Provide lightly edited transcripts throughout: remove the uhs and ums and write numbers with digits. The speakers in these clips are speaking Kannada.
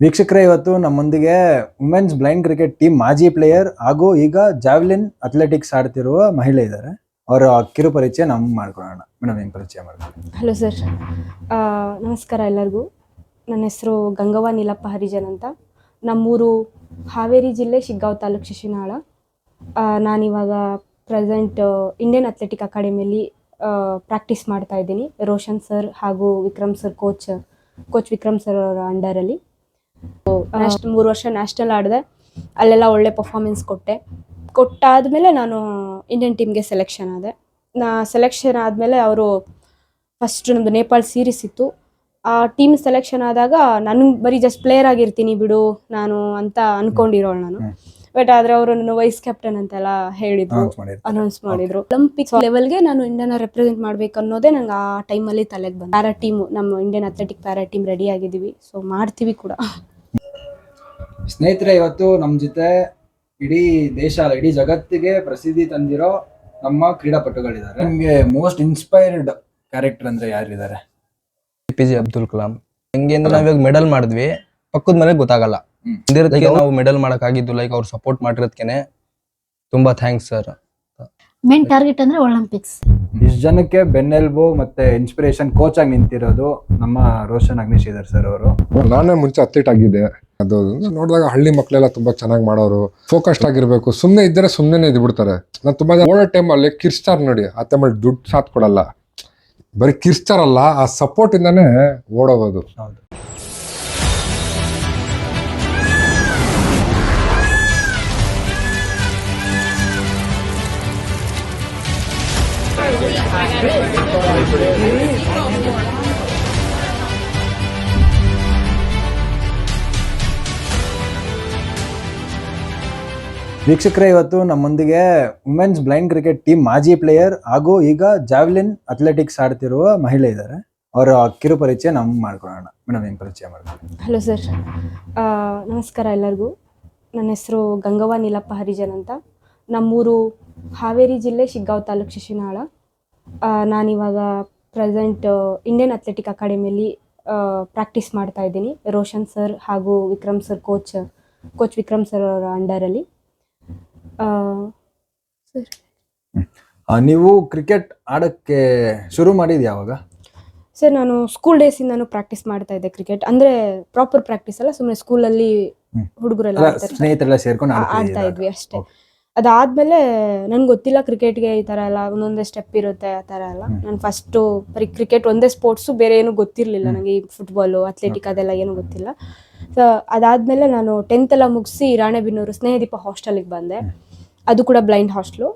ವೀಕ್ಷಕರೇ, ಇವತ್ತು ನಮ್ಮೊಂದಿಗೆ ವುಮೆನ್ಸ್ ಬ್ಲೈಂಡ್ ಕ್ರಿಕೆಟ್ ಟೀಮ್ ಮಾಜಿ ಪ್ಲೇಯರ್ ಹಾಗೂ ಈಗ ಜಾವ್ಲಿನ್ ಅಥ್ಲೆಟಿಕ್ಸ್ ಆಡ್ತಿರುವ ಮಹಿಳೆ ಇದ್ದಾರೆ. ಅವರ ಕಿರು ಪರಿಚಯ ನಮ್ಗೆ ಮಾಡ್ಕೊಳ್ಳೋಣ. ಮೇಡಮ್, ಏನು ಪರಿಚಯ ಮಾಡ್ಕೊಳ್ಳಿ. ಹಲೋ ಸರ್, ನಮಸ್ಕಾರ ಎಲ್ಲರಿಗೂ. ನನ್ನ ಹೆಸರು ಗಂಗವ್ವ ನೀಲಪ್ಪ ಹರಿಜನ್ ಅಂತ. ನಮ್ಮೂರು ಹಾವೇರಿ ಜಿಲ್ಲೆ ಶಿಗ್ಗಾಂವ್ ತಾಲೂಕು ಶಿಶಿನಾಳ. ನಾನಿವಾಗ ಪ್ರೆಸೆಂಟ್ ಇಂಡಿಯನ್ ಅಥ್ಲೆಟಿಕ್ ಅಕಾಡೆಮಿಯಲ್ಲಿ ಪ್ರಾಕ್ಟೀಸ್ ಮಾಡ್ತಾ ಇದ್ದೀನಿ. ರೋಷನ್ ಸರ್ ಹಾಗೂ Vikram sir coach Vikram sir ಅವರ ಅಂಡರಲ್ಲಿ 3 ವರ್ಷ ನ್ಯಾಷನಲ್ ಆಡಿದೆ. ಅಲ್ಲೆಲ್ಲ ಒಳ್ಳೆ ಪರ್ಫಾರ್ಮೆನ್ಸ್ ಕೊಟ್ಟಾದಮೇಲೆ ನಾನು ಇಂಡಿಯನ್ ಟೀಮ್ಗೆ ಸೆಲೆಕ್ಷನ್ ಆದೆ. ಸೆಲೆಕ್ಷನ್ ಆದಮೇಲೆ ಅವರು ಫಸ್ಟ್ ನಮ್ಮದು ನೇಪಾಳ್ ಸೀರೀಸ್ ಇತ್ತು. ಆ ಟೀಮ್ ಸೆಲೆಕ್ಷನ್ ಆದಾಗ ನನಗೆ ಬರೀ ಜಸ್ಟ್ ಪ್ಲೇಯರ್ ಆಗಿರ್ತೀನಿ ಬಿಡು ನಾನು ಅಂತ ಅಂದ್ಕೊಂಡಿರೋಳು ನಾನು. ಬಟ್ ಆದರೆ ಅವರು ನನ್ನ ವೈಸ್ ಕ್ಯಾಪ್ಟನ್ ಅಂತೆಲ್ಲ ಹೇಳಿದ್ರು, ಅನೌನ್ಸ್ ಮಾಡಿದ್ರು. ಒಲಿಂಪಿಕ್ ಲೆವೆಲ್ಗೆ ನಾನು ಇಂಡಿಯಾನ ರೆಪ್ರೆಸೆಂಟ್ ಮಾಡ್ಬೇಕು ಅನ್ನೋದೇ ನಂಗೆ ಆ ಟೈಮಲ್ಲಿ ತಲೆಗೆ ಬಂತು. ಪ್ಯಾರಾ ಟೀಮು, ನಮ್ಮ Indian athletic para team ready ಆಗಿದ್ದೀವಿ, ಸೊ ಮಾಡ್ತೀವಿ ಕೂಡ. ಸ್ನೇಹಿತರೆ, ಇವತ್ತು ನಮ್ಮ ಜೊತೆ ಇಡೀ ದೇಶ ಅಲ್ಲ, ಇಡೀ ಜಗತ್ತಿಗೆ ಪ್ರಸಿದ್ಧಿ ತಂದಿರೋ ನಮ್ಮ ಕ್ರೀಡಾಪಟುಗಳಿದ್ದಾರೆ. ನಿಮಗೆ ಮೋಸ್ಟ್ ಇನ್ಸ್ಪೈರ್ಡ್ ಕ್ಯಾರೆಕ್ಟರ್ ಅಂದ್ರೆ ಯಾರಿದ್ದಾರೆ? APJ ಅಬ್ದುಲ್ ಕಲಾಂ. ಹೆಂಗೆ ಅಂದ್ರೆ ನಾವಿವಾಗ ಮೆಡಲ್ ಮಾಡಿದ್ವಿ, ಪಕ್ಕದ ಮೇಲೆ ಗೊತ್ತಾಗಲ್ಲ. ನಾವು ಮೆಡಲ್ ಮಾಡಕ್ಕಾಗಿದ್ದು ಲೈಕ್ ಅವ್ರು ಸಪೋರ್ಟ್ ಮಾಡಿರೋದಕ್ಕೆ ತುಂಬಾ ಥ್ಯಾಂಕ್ಸ್ ಸರ್. ಮೇನ್ ಟಾರ್ಗೆಟ್ ಅಂದ್ರೆ ಒಲಿಂಪಿಕ್ಸ್. ಇಷ್ಟು ಜನಕ್ಕೆ ಬೆನ್ನೆಲುಬು ಮತ್ತೆ ಇನ್ಸ್ಪಿರೇಷನ್ ಕೋಚ್ ಆಗಿ ನಿಂತಿರೋದು ನಮ್ಮ ರೋಷನ್ ಅಗ್ನಿಶೀಧರ್ ಸರ್ ಅವರು. ನಾನೇ ಮುಂಚೆ ಅಥ್ಲೀಟ್ ಆಗಿದ್ದೆ. ಅದು ನೋಡಿದಾಗ ಹಳ್ಳಿ ಮಕ್ಕಳೆಲ್ಲ ತುಂಬಾ ಚೆನ್ನಾಗಿ ಮಾಡೋರು, ಫೋಕಸ್ಡ್ ಆಗಿರ್ಬೇಕು. ಸುಮ್ಮನೆ ಇದ್ದರೆ ಸುಮ್ಮನೆ ಇದ್ಬಿಡ್ತಾರೆ. ನಾನು ತುಂಬಾ ಓಡೋ ಟೈಮಲ್ಲಿ ಕಿರ್ಸ್ತಾರ್ ನೋಡಿ, ಆ ಟೈಮಲ್ಲಿ ದುಡ್ಡು ಸಾಥ್ ಕೊಡಲ್ಲ, ಬರೀ ಕಿರ್ಸ್ತಾರಲ್ಲ, ಆ ಸಪೋರ್ಟ್ ಇಂದಾನೆ ಓಡೋಗೋದು. ಹೌದು. ವೀಕ್ಷಕರೇ, ಇವತ್ತು ನಮ್ಮೊಂದಿಗೆ ವುಮೆನ್ಸ್ ಬ್ಲೈಂಡ್ ಕ್ರಿಕೆಟ್ ಟೀಮ್ ಮಾಜಿ ಪ್ಲೇಯರ್ ಹಾಗೂ ಈಗ ಜಾವ್ಲಿನ್ ಅಥ್ಲೆಟಿಕ್ಸ್ ಆಡ್ತಿರುವ ಮಹಿಳೆ ಇದ್ದಾರೆ. ಅವರ ಕಿರು ಪರಿಚಯ ನಮ್ಗೆ ಮಾಡ್ಕೊಳ್ಳೋಣ. ಮೇಡಮ್, ಏನು ಪರಿಚಯ ಮಾಡ್ಕೊಳ್ಳಿ. ಹಲೋ ಸರ್, ನಮಸ್ಕಾರ ಎಲ್ಲರಿಗೂ. ನನ್ನ ಹೆಸರು ಗಂಗವ್ವ ನೀಲಪ್ಪ ಹರಿಜನ್ ಅಂತ. ನಮ್ಮೂರು ಹಾವೇರಿ ಜಿಲ್ಲೆ ಶಿಗ್ಗಾಂವ್ ತಾಲೂಕು ಶಿಶಿನಾಳ. ನಾನಿವಾಗ ಪ್ರೆಸೆಂಟ್ ಇಂಡಿಯನ್ ಅಥ್ಲೆಟಿಕ್ ಅಕಾಡೆಮಿಯಲ್ಲಿ ಪ್ರಾಕ್ಟೀಸ್ ಮಾಡ್ತಾ ಇದ್ದೀನಿ. ರೋಷನ್ ಸರ್ ಹಾಗೂ Vikram sir coach Vikram sir ಅವರ ಅಂಡರಲ್ಲಿ. ನೀವು ಕ್ರಿಕೆಟ್ ಆಡಕ್ಕೆ ಶುರು ಮಾಡಿದ್ ಯಾವಾಗ? ಸರ್, ನಾನು ಸ್ಕೂಲ್ ಡೇಸಿಂದಾನು ಪ್ರಾಕ್ಟೀಸ್ ಮಾಡ್ತಾ ಇದ್ದೆ ಕ್ರಿಕೆಟ್. ಅಂದ್ರೆ ಪ್ರಾಪರ್ ಪ್ರಾಕ್ಟೀಸ್ ಅಲ್ಲ, ಸುಮ್ಮನೆ ಸ್ಕೂಲಲ್ಲಿ ಹುಡುಗರೆಲ್ಲ ಸ್ನೇಹಿತರೆಲ್ಲ ಸೇರ್ಕೊಂಡು ಆಡ್ತಾ ಇದ್ವಿ ಅಷ್ಟೇ. ಅದಾದ್ಮೇಲೆ ನನ್ಗೆ ಗೊತ್ತಿಲ್ಲ ಕ್ರಿಕೆಟ್ಗೆ ಈ ಥರ ಎಲ್ಲ ಒಂದೊಂದೇ ಸ್ಟೆಪ್ ಇರುತ್ತೆ ಆ ಥರ ಎಲ್ಲ. ನಾನು ಫಸ್ಟು ಬರೀ ಕ್ರಿಕೆಟ್ ಒಂದೇ ಸ್ಪೋರ್ಟ್ಸು, ಬೇರೆ ಏನೂ ಗೊತ್ತಿರಲಿಲ್ಲ ನನಗೆ. ಈ ಫುಟ್ಬಾಲು, ಅಥ್ಲೆಟಿಕ್ ಅದೆಲ್ಲ ಏನೂ ಗೊತ್ತಿಲ್ಲ. ಸೊ ಅದಾದಮೇಲೆ ನಾನು 10th ಎಲ್ಲ ಮುಗಿಸಿ ರಾಣೆಬೆನ್ನೂರು ಸ್ನೇಹದೀಪ ಹಾಸ್ಟೆಲಿಗೆ ಬಂದೆ. ಅದು ಕೂಡ ಬ್ಲೈಂಡ್ ಹಾಸ್ಟ್ಲು.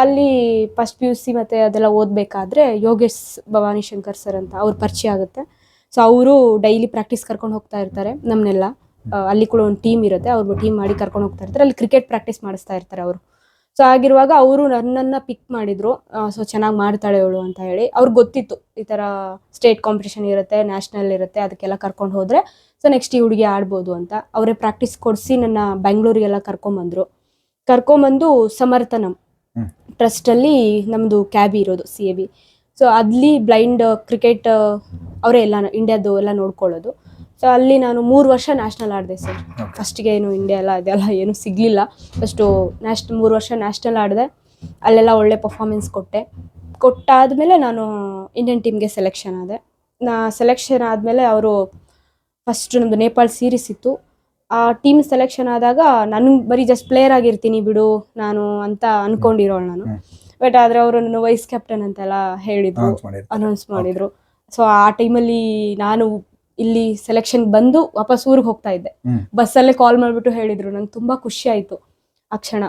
ಅಲ್ಲಿ ಫಸ್ಟ್ PUC ಮತ್ತು ಅದೆಲ್ಲ ಓದಬೇಕಾದ್ರೆ ಯೋಗೇಶ್ ಭವಾನಿ ಶಂಕರ್ ಸರ್ ಅಂತ ಅವ್ರ ಪರಿಚಯ ಆಗುತ್ತೆ. ಸೊ ಅವರು ಡೈಲಿ ಪ್ರಾಕ್ಟೀಸ್ ಕರ್ಕೊಂಡು ಹೋಗ್ತಾ ಇರ್ತಾರೆ ನಮ್ಮನ್ನೆಲ್ಲ. ಅಲ್ಲಿ ಕೂಡ ಒಂದು ಟೀಮ್ ಇರುತ್ತೆ, ಅವ್ರು ಟೀಮ್ ಮಾಡಿ ಕರ್ಕೊಂಡು ಹೋಗ್ತಾ ಇರ್ತಾರೆ. ಅಲ್ಲಿ ಕ್ರಿಕೆಟ್ ಪ್ರಾಕ್ಟೀಸ್ ಮಾಡಿಸ್ತಾ ಇರ್ತಾರೆ ಅವರು. ಸೊ ಆಗಿರುವಾಗ ಅವರು ನನ್ನನ್ನು ಪಿಕ್ ಮಾಡಿದ್ರು. ಸೊ ಚೆನ್ನಾಗಿ ಮಾಡ್ತಾಳೆ ಇವಳು ಅಂತ ಹೇಳಿ. ಅವ್ರಿಗೆ ಗೊತ್ತಿತ್ತು ಈ ಥರ ಸ್ಟೇಟ್ ಕಾಂಪಿಟೇಷನ್ ಇರುತ್ತೆ, ನ್ಯಾಷನಲ್ ಇರುತ್ತೆ, ಅದಕ್ಕೆಲ್ಲ ಕರ್ಕೊಂಡು ಹೋದರೆ ಸೊ ನೆಕ್ಸ್ಟ್ ಈ ಹುಡುಗಿ ಆಡ್ಬೋದು ಅಂತ ಅವರೇ ಪ್ರಾಕ್ಟೀಸ್ ಕೊಡಿಸಿ ನನ್ನ ಬೆಂಗಳೂರಿಗೆಲ್ಲ ಕರ್ಕೊಂಬಂದು ಸಮರ್ಥನಂ ಟ್ರಸ್ಟಲ್ಲಿ ನಮ್ಮದು ಕ್ಯಾಬಿ ಇರೋದು, CAB. ಸೊ ಅಲ್ಲಿ ಬ್ಲೈಂಡ್ ಕ್ರಿಕೆಟ್ ಅವರೇ ಎಲ್ಲ ಇಂಡಿಯಾದು ಎಲ್ಲ ನೋಡ್ಕೊಳ್ಳೋದು. ಸೊ ಅಲ್ಲಿ ನಾನು 3 ವರ್ಷ ನ್ಯಾಷನಲ್ ಆಡಿದೆ ಸರ್. ಫಸ್ಟಿಗೆ ಏನು ಇಂಡಿಯಾ ಎಲ್ಲ ಅದೆಲ್ಲ ಏನೂ ಸಿಗಲಿಲ್ಲ. ಫಸ್ಟು 3 ವರ್ಷ ನ್ಯಾಷನಲ್ ಆಡಿದೆ. ಅಲ್ಲೆಲ್ಲ ಒಳ್ಳೆ ಪರ್ಫಾರ್ಮೆನ್ಸ್ ಕೊಟ್ಟಾದಮೇಲೆ ನಾನು ಇಂಡಿಯನ್ ಟೀಮ್ಗೆ ಸೆಲೆಕ್ಷನ್ ಆದೆ. ಸೆಲೆಕ್ಷನ್ ಆದಮೇಲೆ ಅವರು ಫಸ್ಟ್ ನಮ್ಮದು ನೇಪಾಳ್ ಸೀರೀಸ್ ಇತ್ತು. ಆ ಟೀಮ್ ಸೆಲೆಕ್ಷನ್ ಆದಾಗ ನನಗೆ ಬರೀ ಜಸ್ಟ್ ಪ್ಲೇಯರ್ ಆಗಿರ್ತೀನಿ ಬಿಡು ನಾನು ಅಂತ ಅಂದ್ಕೊಂಡಿರೋಳು ನಾನು. ಬಟ್ ಆದರೆ ಅವರು ನನ್ನ ವೈಸ್ ಕ್ಯಾಪ್ಟನ್ ಅಂತೆಲ್ಲ ಹೇಳಿದ್ರು, ಅನೌನ್ಸ್ ಮಾಡಿದ್ರು. ಸೊ ಆ ಟೈಮಲ್ಲಿ ನಾನು ಇಲ್ಲಿ ಸೆಲೆಕ್ಷನ್ ಬಂದು ವಾಪಸ್ ಊರಿಗೆ ಹೋಗ್ತಾ ಇದ್ದೆ. ಬಸ್ಸಲ್ಲೇ ಕಾಲ್ ಮಾಡಿಬಿಟ್ಟು ಹೇಳಿದ್ರು. ನಂಗೆ ತುಂಬ ಖುಷಿ ಆಯಿತು ಆ ಕ್ಷಣ.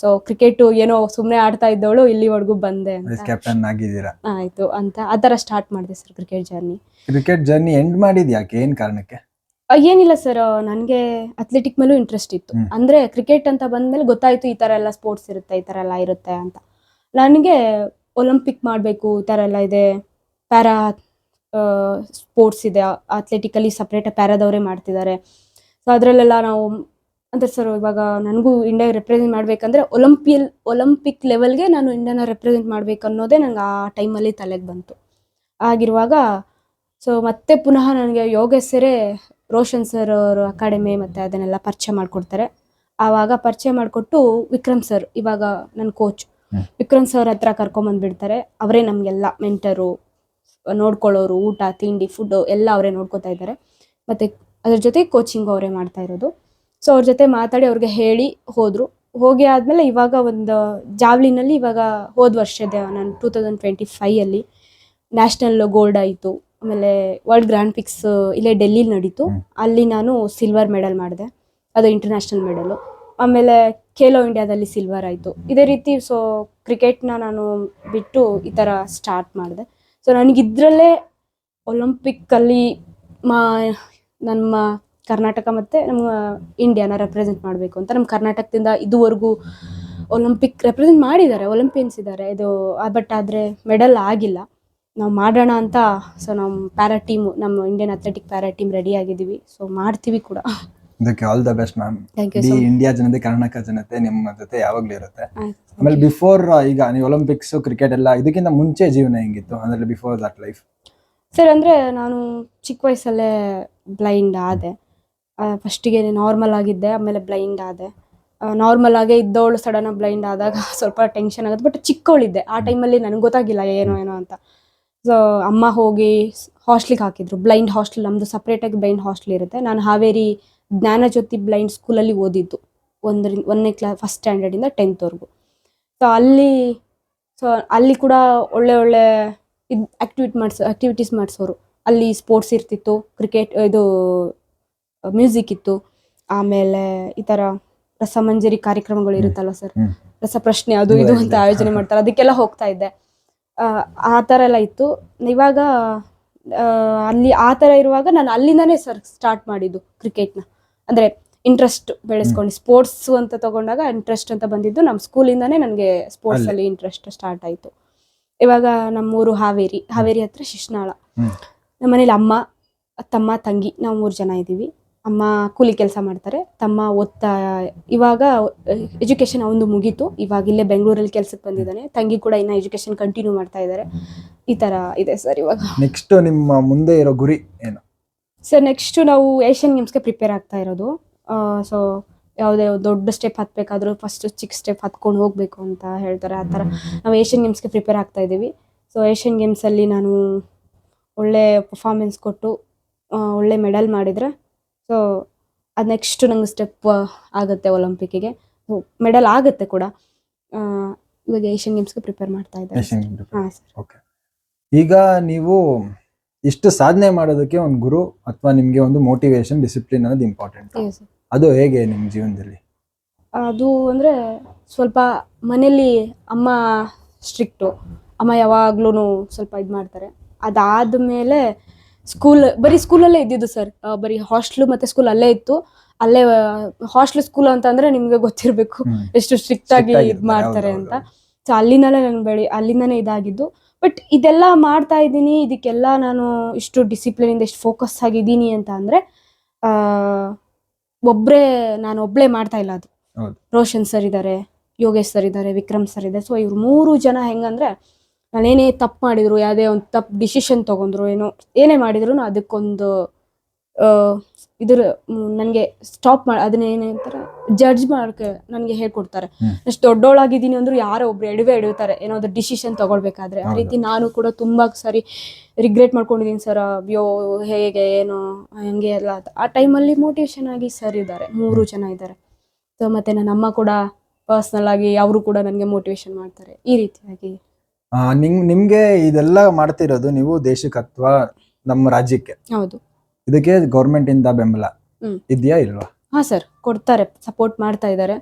ಸೊ ಕ್ರಿಕೆಟು ಏನೋ ಸುಮ್ಮನೆ ಆಡ್ತಾ ಇದ್ದವಳು ಇಲ್ಲಿವರೆಗೂ ಬಂದೆ ಅಂತ, ಕ್ಯಾಪ್ಟನ್ ಆಗಿದ್ದೀರಾ ಆಯಿತು ಅಂತ ಆ ಥರ ಸ್ಟಾರ್ಟ್ ಮಾಡಿದೆ ಸರ್ ಕ್ರಿಕೆಟ್ ಜರ್ನಿ. ಎಂಡ್ ಮಾಡಿದ್ ಯಾಕೆ, ಏನು ಕಾರಣಕ್ಕೆ? ಏನಿಲ್ಲ ಸರ್, ನನಗೆ ಅಥ್ಲೆಟಿಕ್ ಮೇಲೂ ಇಂಟ್ರೆಸ್ಟ್ ಇತ್ತು. ಅಂದರೆ ಕ್ರಿಕೆಟ್ ಅಂತ ಬಂದಮೇಲೆ ಗೊತ್ತಾಯಿತು ಈ ಥರ ಎಲ್ಲ ಸ್ಪೋರ್ಟ್ಸ್ ಇರುತ್ತೆ, ಈ ಥರ ಎಲ್ಲ ಇರುತ್ತೆ ಅಂತ. ನನಗೆ ಒಲಿಂಪಿಕ್ ಮಾಡಬೇಕು, ಈ ಥರ ಎಲ್ಲ ಇದೆ, ಪ್ಯಾರಾ ಸ್ಪೋರ್ಟ್ಸ್ ಇದೆ, ಅಥ್ಲೆಟಿಕಲ್ಲಿ ಸಪ್ರೇಟಾಗಿ ಪ್ಯಾರಾದವರೇ ಮಾಡ್ತಿದ್ದಾರೆ. ಸೊ ಅದರಲ್ಲೆಲ್ಲ ನಾವು ಅಂದರೆ ಸರ್ ಇವಾಗ ನನಗೂ ಇಂಡಿಯಾ ರೆಪ್ರೆಸೆಂಟ್ ಮಾಡಬೇಕಂದ್ರೆ ಒಲಿಂಪಿಕ್ ಲೆವೆಲ್ಗೆ ನಾನು ಇಂಡಿಯಾನ ರೆಪ್ರೆಸೆಂಟ್ ಮಾಡಬೇಕು ಅನ್ನೋದೇ ನಂಗೆ ಆ ಟೈಮಲ್ಲಿ ತಲೆಗೆ ಬಂತು. ಆಗಿರುವಾಗ ಸೊ ಮತ್ತೆ ಪುನಃ ನನಗೆ ಯೋಗೇಶ್ ಸರೇ ರೋಷನ್ ಸರ್ ಅವರು ಅಕಾಡೆಮಿ ಮತ್ತು ಅದನ್ನೆಲ್ಲ ಪರಿಚಯ ಮಾಡಿಕೊಡ್ತಾರೆ. ಆವಾಗ ಪರಿಚಯ ಮಾಡಿಕೊಟ್ಟು ವಿಕ್ರಮ್ ಸರ್ ಇವಾಗ ನನ್ನ ಕೋಚ್ ವಿಕ್ರಮ್ ಸರ್ ಹತ್ರ ಕರ್ಕೊಂಬಂದ್ಬಿಡ್ತಾರೆ. ಅವರೇ ನಮಗೆಲ್ಲ ಮೆಂಟರು, ನೋಡ್ಕೊಳ್ಳೋರು, ಊಟ ತಿಂಡಿ ಫುಡ್ಡು ಎಲ್ಲ ಅವರೇ ನೋಡ್ಕೋತಾ ಇದ್ದಾರೆ. ಮತ್ತು ಅದ್ರ ಜೊತೆ ಕೋಚಿಂಗ್ ಅವರೇ ಮಾಡ್ತಾ ಇರೋದು. ಸೊ ಅವ್ರ ಜೊತೆ ಮಾತಾಡಿ ಅವ್ರಿಗೆ ಹೇಳಿ ಹೋದರು. ಹೋಗಿ ಆದಮೇಲೆ ಇವಾಗ ಒಂದು ಜಾವ್ಲಿನಲ್ಲಿ ಇವಾಗ ಹೋದ ವರ್ಷದ ನಾನು 2025 ನ್ಯಾಷನಲ್ ಗೋಲ್ಡ್ ಆಯಿತು. ಆಮೇಲೆ ವರ್ಲ್ಡ್ ಗ್ರ್ಯಾಂಡ್ ಪಿಕ್ಸ್ ಇಲ್ಲೇ ಡೆಲ್ಲಿಲಿ ನಡೀತು. ಅಲ್ಲಿ ನಾನು ಸಿಲ್ವರ್ ಮೆಡಲ್ ಮಾಡಿದೆ, ಅದು ಇಂಟರ್ನ್ಯಾಷನಲ್ ಮೆಡಲು. ಆಮೇಲೆ ಖೇಲೋ ಇಂಡಿಯಾದಲ್ಲಿ ಸಿಲ್ವರ್ ಆಯಿತು. ಇದೇ ರೀತಿ ಸೊ ಕ್ರಿಕೆಟ್ನ ನಾನು ಬಿಟ್ಟು ಈ ಥರ ಸ್ಟಾರ್ಟ್ ಮಾಡಿದೆ. ಸೊ ನನಗಿದ್ರಲ್ಲೇ ಒಲಿಂಪಿಕ್ಕಲ್ಲಿ ನಮ್ಮ ಕರ್ನಾಟಕ ಮತ್ತು ನಮ್ಮ ಇಂಡಿಯಾನ ರೆಪ್ರೆಸೆಂಟ್ ಮಾಡಬೇಕು ಅಂತ. ನಮ್ಮ ಕರ್ನಾಟಕದಿಂದ ಇದುವರೆಗೂ ಒಲಿಂಪಿಕ್ ರೆಪ್ರೆಸೆಂಟ್ ಮಾಡಿದ್ದಾರೆ, ಒಲಿಂಪಿಯನ್ಸ್ ಇದ್ದಾರೆ. ಇದು ಬಟ್ ಆದರೆ ಮೆಡಲ್ ಆಗಿಲ್ಲ. ನಾವು ಮಾಡೋಣ ಅಂತ ಸೊ ನಮ್ಮ ಪ್ಯಾರಾ ಟೀಮು, ನಮ್ಮ Indian athletic para team ready ಆಗಿದ್ದೀವಿ. ಸೊ ಮಾಡ್ತೀವಿ ಕೂಡ. ಇದಕ್ಕೆ all the best ma'am. Thank you ಇಡೀ ಸೊ ಮಚ್. ಇಂಡಿಯಾ ಜನತೆ, ಕರ್ನಾಟಕ ಜನತೆ ನಿಮ್ಮ ಜೊತೆ ಯಾವಾಗ್ಲೂ ಇರುತ್ತೆ. ಆಯ್ತು. ಆಮೇಲೆ ಬಿಫೋರ್ ಈಗ ನೀವು ಒಲಿಂಪಿಕ್ಸ್ ಕ್ರಿಕೆಟ್ ಎಲ್ಲ ಇದಕ್ಕಿಂತ ಮುಂಚೆ ಜೀವನ ಹೆಂಗಿತ್ತು, ಅಂದ್ರೆ ಬಿಫೋರ್ ದಟ್ ಲೈಫ್? ಸರ್ ಅಂದರೆ ನಾನು ಚಿಕ್ಕ ವಯಸ್ಸಲ್ಲೇ ಬ್ಲೈಂಡ್ ಆದೆ. ಫಸ್ಟಿಗೆ ನಾರ್ಮಲ್ ಆಗಿದ್ದೆ, ಆಮೇಲೆ ಬ್ಲೈಂಡ್ ಆದೆ. ನಾರ್ಮಲ್ ಆಗೇ ಇದ್ದವಳು ಸಡನ್ನಾಗಿ ಬ್ಲೈಂಡ್ ಆದಾಗ ಸ್ವಲ್ಪ ಟೆನ್ಷನ್ ಆಗುತ್ತೆ. ಬಟ್ ಚಿಕ್ಕವಳಿದ್ದೆ ಆ ಟೈಮಲ್ಲಿ, ನನಗೆ ಗೊತ್ತಾಗಿಲ್ಲ ಏನೋ ಅಂತ. ಸೊ ಅಮ್ಮ ಹೋಗಿ ಹಾಸ್ಟ್ಲಿಗೆ ಹಾಕಿದ್ರು, ಬ್ಲೈಂಡ್ ಹಾಸ್ಟೆಲ್. ನಮ್ಮದು ಸಪ್ರೇಟಾಗಿ ಬ್ಲೈಂಡ್ ಹಾಸ್ಟೆಲ್ ಇರುತ್ತೆ. ನಾನು ಹಾವೇರಿ ಜ್ಞಾನಜ್ಯೋತಿ ಬ್ಲೈಂಡ್ ಸ್ಕೂಲಲ್ಲಿ ಓದಿದ್ದು, 1ನೇ ಕ್ಲಾಸ್ ಫಸ್ಟ್ ಸ್ಟ್ಯಾಂಡರ್ಡಿಂದ 10th ವರೆಗೂ. ಸೊ ಅಲ್ಲಿ ಕೂಡ ಒಳ್ಳೆ ಒಳ್ಳೆ ಇದು ಆ್ಯಕ್ಟಿವಿಟೀಸ್ ಮಾಡಿಸೋರು. ಅಲ್ಲಿ ಸ್ಪೋರ್ಟ್ಸ್ ಇರ್ತಿತ್ತು, ಕ್ರಿಕೆಟ್, ಇದು ಮ್ಯೂಸಿಕ್ ಇತ್ತು. ಆಮೇಲೆ ಈ ಥರ ರಸಮಂಜರಿ ಕಾರ್ಯಕ್ರಮಗಳು ಇರುತ್ತಲ್ಲ ಸರ್, ರಸಪ್ರಶ್ನೆ ಅದು ಇದು ಅಂತ ಆಯೋಜನೆ ಮಾಡ್ತಾರೆ, ಅದಕ್ಕೆಲ್ಲ ಹೋಗ್ತಾ ಇದ್ದೆ. ಆ ಥರ ಎಲ್ಲ ಇತ್ತು. ಇವಾಗ ಅಲ್ಲಿ ಆ ಥರ ಇರುವಾಗ ನಾನು ಅಲ್ಲಿಂದನೇ ಸ್ಟಾರ್ಟ್ ಮಾಡಿದ್ದು ಕ್ರಿಕೆಟ್ನ. ಅಂದರೆ ಇಂಟ್ರೆಸ್ಟ್ ಬೆಳೆಸ್ಕೊಂಡು ಸ್ಪೋರ್ಟ್ಸು ಅಂತ ತಗೊಂಡಾಗ ಇಂಟ್ರೆಸ್ಟ್ ಅಂತ ಬಂದಿದ್ದು ನಮ್ಮ ಸ್ಕೂಲಿಂದನೇ. ನನಗೆ ಸ್ಪೋರ್ಟ್ಸಲ್ಲಿ ಇಂಟ್ರೆಸ್ಟ್ ಸ್ಟಾರ್ಟ್ ಆಯಿತು. ಇವಾಗ ನಮ್ಮೂರು ಹಾವೇರಿ ಹತ್ರ ಶಿಶ್ನಾಳ. ನಮ್ಮ ಮನೇಲಿ ಅಮ್ಮ, ತಮ್ಮ, ತಂಗಿ, ನಾವು 3 ಜನ ಇದ್ದೀವಿ. ಅಮ್ಮ ಕೂಲಿ ಕೆಲಸ ಮಾಡ್ತಾರೆ, ತಮ್ಮ ಇವಾಗ ಎಜುಕೇಷನ್ ಅವನು ಮುಗೀತು. ಇವಾಗ ಇಲ್ಲೇ ಬೆಂಗಳೂರಲ್ಲಿ ಕೆಲಸಕ್ಕೆ ಬಂದಿದ್ದಾನೆ. ತಂಗಿ ಕೂಡ ಇನ್ನೂ ಎಜುಕೇಷನ್ ಕಂಟಿನ್ಯೂ ಮಾಡ್ತಾ ಇದ್ದಾರೆ. ಈ ಥರ ಇದೆ ಸರ್ ಇವಾಗ. ನೆಕ್ಸ್ಟ್ ನಿಮ್ಮ ಮುಂದೆ ಇರೋ ಗುರಿ ಏನು? ಸರ್ ನೆಕ್ಸ್ಟು ನಾವು ಏಷ್ಯನ್ ಗೇಮ್ಸ್ಗೆ ಪ್ರಿಪೇರ್ ಆಗ್ತಾ ಇರೋದು. ಸೊ ಯಾವುದೇ ದೊಡ್ಡ ಸ್ಟೆಪ್ ಹತ್ತಬೇಕಾದ್ರೂ ಫಸ್ಟ್ ಚಿಕ್ಕ ಸ್ಟೆಪ್ ಹತ್ಕೊಂಡು ಹೋಗಬೇಕು ಅಂತ ಹೇಳ್ತಾರೆ. ಆ ಥರ ನಾವು ಏಷ್ಯನ್ ಗೇಮ್ಸ್ಗೆ ಪ್ರಿಪೇರ್ ಆಗ್ತಾ ಇದ್ದೀವಿ. ಸೊ ಏಷ್ಯನ್ ಗೇಮ್ಸಲ್ಲಿ ನಾನು ಒಳ್ಳೆ ಪರ್ಫಾರ್ಮೆನ್ಸ್ ಕೊಟ್ಟು ಒಳ್ಳೆ ಮೆಡಲ್ ಮಾಡಿದರೆ ಸೊ ಅದು ನೆಕ್ಸ್ಟ್ ನಂಗೆ ಸ್ಟೆಪ್ ಆಗುತ್ತೆ ಒಲಿಂಪಿಕ್ಕಿಗೆ. ಮೆಡಲ್ ಆಗುತ್ತೆ ಕೂಡ. ಇವಾಗ ಏಷ್ಯನ್ ಗೇಮ್ಸ್ಗೆ ಪ್ರಿಪೇರ್ ಮಾಡ್ತಾ ಇದ್ದಾರೆ. ಹಾಂ ಸರ್. ಓಕೆ. ಈಗ ನೀವು ಇಷ್ಟು ಸಾಧನೆ ಮಾಡೋದಕ್ಕೆ ಒಂದು ಗುರು ಅಥವಾ ನಿಮಗೆ ಒಂದು ಮೋಟಿವೇಶನ್, ಡಿಸಿಪ್ಲಿನ್ ಅನ್ನೋದು ಇಂಪಾರ್ಟೆಂಟ್. ಅದು ಹೇಗೆ ನಿಮ್ಮ ಜೀವನದಲ್ಲಿ? ಅದು ಅಂದರೆ ಸ್ವಲ್ಪ ಮನೇಲಿ ಅಮ್ಮ ಸ್ಟ್ರಿಕ್ಟು. ಅಮ್ಮ ಯಾವಾಗ್ಲೂ ಸ್ವಲ್ಪ ಇದು ಮಾಡ್ತಾರೆ. ಅದಾದಮೇಲೆ ಬರೀ ಸ್ಕೂಲಲ್ಲೇ ಇದ್ದಿದ್ದು ಸರ್. ಬರೀ ಹಾಸ್ಟ್ಲು ಮತ್ತು ಸ್ಕೂಲ್ ಅಲ್ಲೇ ಇತ್ತು. ಅಲ್ಲೇ ಹಾಸ್ಟ್ಲು ಸ್ಕೂಲ್ ಅಂತಂದರೆ ನಿಮಗೆ ಗೊತ್ತಿರಬೇಕು ಎಷ್ಟು ಸ್ಟ್ರಿಕ್ಟಾಗಿ ಇದು ಮಾಡ್ತಾರೆ ಅಂತ. ಸೊ ಅಲ್ಲಿಂದಲೇ ನಾನು ಅಲ್ಲಿಂದನೇ ಇದಾಗಿದ್ದು. ಬಟ್ ಇದೆಲ್ಲ ಮಾಡ್ತಾ ಇದ್ದೀನಿ, ಇದಕ್ಕೆಲ್ಲ ನಾನು ಇಷ್ಟು ಡಿಸಿಪ್ಲಿನಿಂದ ಇಷ್ಟು ಫೋಕಸ್ ಆಗಿದ್ದೀನಿ ಅಂತ ಅಂದರೆ ನಾನು ಒಬ್ಬಳೇ ಮಾಡ್ತಾ ಇಲ್ಲ. ಅದು ರೋಷನ್ ಸರ್ ಇದ್ದಾರೆ, ಯೋಗೇಶ್ ಸರ್ ಇದ್ದಾರೆ, ವಿಕ್ರಮ್ ಸರ್ ಇದ್ದಾರೆ. ಸೊ ಇವ್ರು 3 ಜನ ಹೆಂಗಂದರೆ ನಾನೇನೇ ತಪ್ಪು ಮಾಡಿದ್ರು, ಯಾವುದೇ ಒಂದು ತಪ್ಪು ಡಿಸಿಷನ್ ತೊಗೊಂಡ್ರು, ಏನೇ ಮಾಡಿದ್ರು ಅದಕ್ಕೊಂದು ನನಗೆ ಸ್ಟಾಪ್ ಅದನ್ನೇನಂತಾರೆ ಜಡ್ಜ್ ಮಾಡೋಕ್ಕೆ ನನಗೆ ಹೇಳ್ಕೊಡ್ತಾರೆ. ಅಷ್ಟು ದೊಡ್ಡವಳಾಗಿದ್ದೀನಿ ಅಂದರೂ ಯಾರೋ ಒಬ್ರು ಎಡವ್ತಾರೆ ಏನಾದ್ರು ಡಿಸಿಷನ್ ತೊಗೊಳ್ಬೇಕಾದ್ರೆ. ಆ ರೀತಿ ನಾನು ಕೂಡ ತುಂಬ ಸರಿ ರಿಗ್ರೆಟ್ ಮಾಡ್ಕೊಂಡಿದ್ದೀನಿ ಸರ್. ಅಯ್ಯೋ ಹೇಗೆ ಏನು ಹಂಗೆ ಎಲ್ಲ. ಆ ಟೈಮಲ್ಲಿ ಮೋಟಿವೇಶನ್ ಆಗಿ ಸರ್ ಇದ್ದಾರೆ, 3 ಜನ ಇದ್ದಾರೆ. ಸೊ ಮತ್ತು ನನ್ನ ಅಮ್ಮ ಕೂಡ ಪರ್ಸ್ನಲ್ ಆಗಿ ಅವರು ಕೂಡ ನನಗೆ ಮೋಟಿವೇಶನ್ ಮಾಡ್ತಾರೆ. ಈ ರೀತಿಯಾಗಿ ನಿಮ್ಗೆ ಇದೆಲ್ಲ ಮಾಡ್ತಿರೋದು ನೀವು ದೇಶಕ್ಕೆ ಅಥವಾ ನಮ್ಮ ರಾಜ್ಯಕ್ಕೆ? ಹೌದು. ಇದಕ್ಕೆ ಗೌರ್ಮೆಂಟ್ ಇಂದ ಬೆಂಬಲ ಇದೆಯಾ ಇಲ್ವಾ? ಹಾ ಸರ್, ಕೊಡ್ತಾರೆ, ಸಪೋರ್ಟ್ ಮಾಡ್ತಾ ಇದ್ದಾರೆ,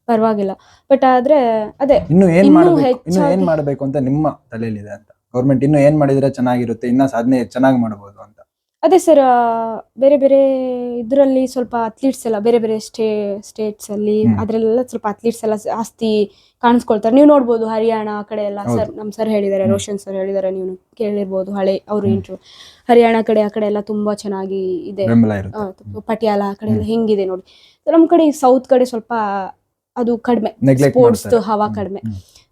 ಪರವಾಗಿಲ್ಲ. ಬಟ್ ಆದ್ರೆ ಅದೇ ಇನ್ನು ಏನ್ ಮಾಡ್ಬೇಕು ಅಂತ ನಿಮ್ಮ ತಲೆಯಲ್ಲಿದೆ ಅಂತ? ಗೌರ್ಮೆಂಟ್ ಇನ್ನು ಏನ್ ಮಾಡಿದ್ರೆ ಚೆನ್ನಾಗಿರುತ್ತೆ, ಇನ್ನ ಸಾಧನೆ ಚೆನ್ನಾಗಿ ಮಾಡಬಹುದು ಅಂತ? ಅದೇ ಸರ್, ಬೇರೆ ಬೇರೆ ಇದರಲ್ಲಿ ಸ್ವಲ್ಪ ಅಥ್ಲೀಟ್ಸ್ ಎಲ್ಲ ಬೇರೆ ಬೇರೆ ಸ್ಟೇಟ್ಸ್ ಅಲ್ಲಿ ಅದ್ರಲ್ಲೆಲ್ಲ ಸ್ವಲ್ಪ ಅಥ್ಲೀಟ್ಸ್ ಎಲ್ಲ ಜಾಸ್ತಿ ಕಾಣಿಸ್ಕೊಳ್ತಾರೆ. ನೀವು ನೋಡ್ಬೋದು ಹರಿಯಾಣ ಆ ಕಡೆ ಎಲ್ಲ. ಸರ್ ನಮ್ಮ ಸರ್ ಹೇಳಿದ್ದಾರೆ, ರೋಷನ್ ಸರ್ ಹೇಳಿದ್ದಾರೆ, ನೀವು ಕೇಳಿರ್ಬೋದು ಹಳೆ ಅವರು ಇಂಟರ್ವ್ಯೂ. ಹರಿಯಾಣ ಕಡೆ ಆ ಕಡೆ ಎಲ್ಲ ತುಂಬಾ ಚೆನ್ನಾಗಿ ಇದೆ, ಪಟಿಯಾಲ ಆ ಕಡೆ ಎಲ್ಲ ಹೆಂಗಿದೆ ನೋಡಿ. ನಮ್ಮ ಕಡೆ ಸೌತ್ ಕಡೆ ಸ್ವಲ್ಪ ಅದು ಕಡಿಮೆ, ಸ್ಪೋರ್ಟ್ಸ್ ಹವಾ ಕಡಿಮೆ.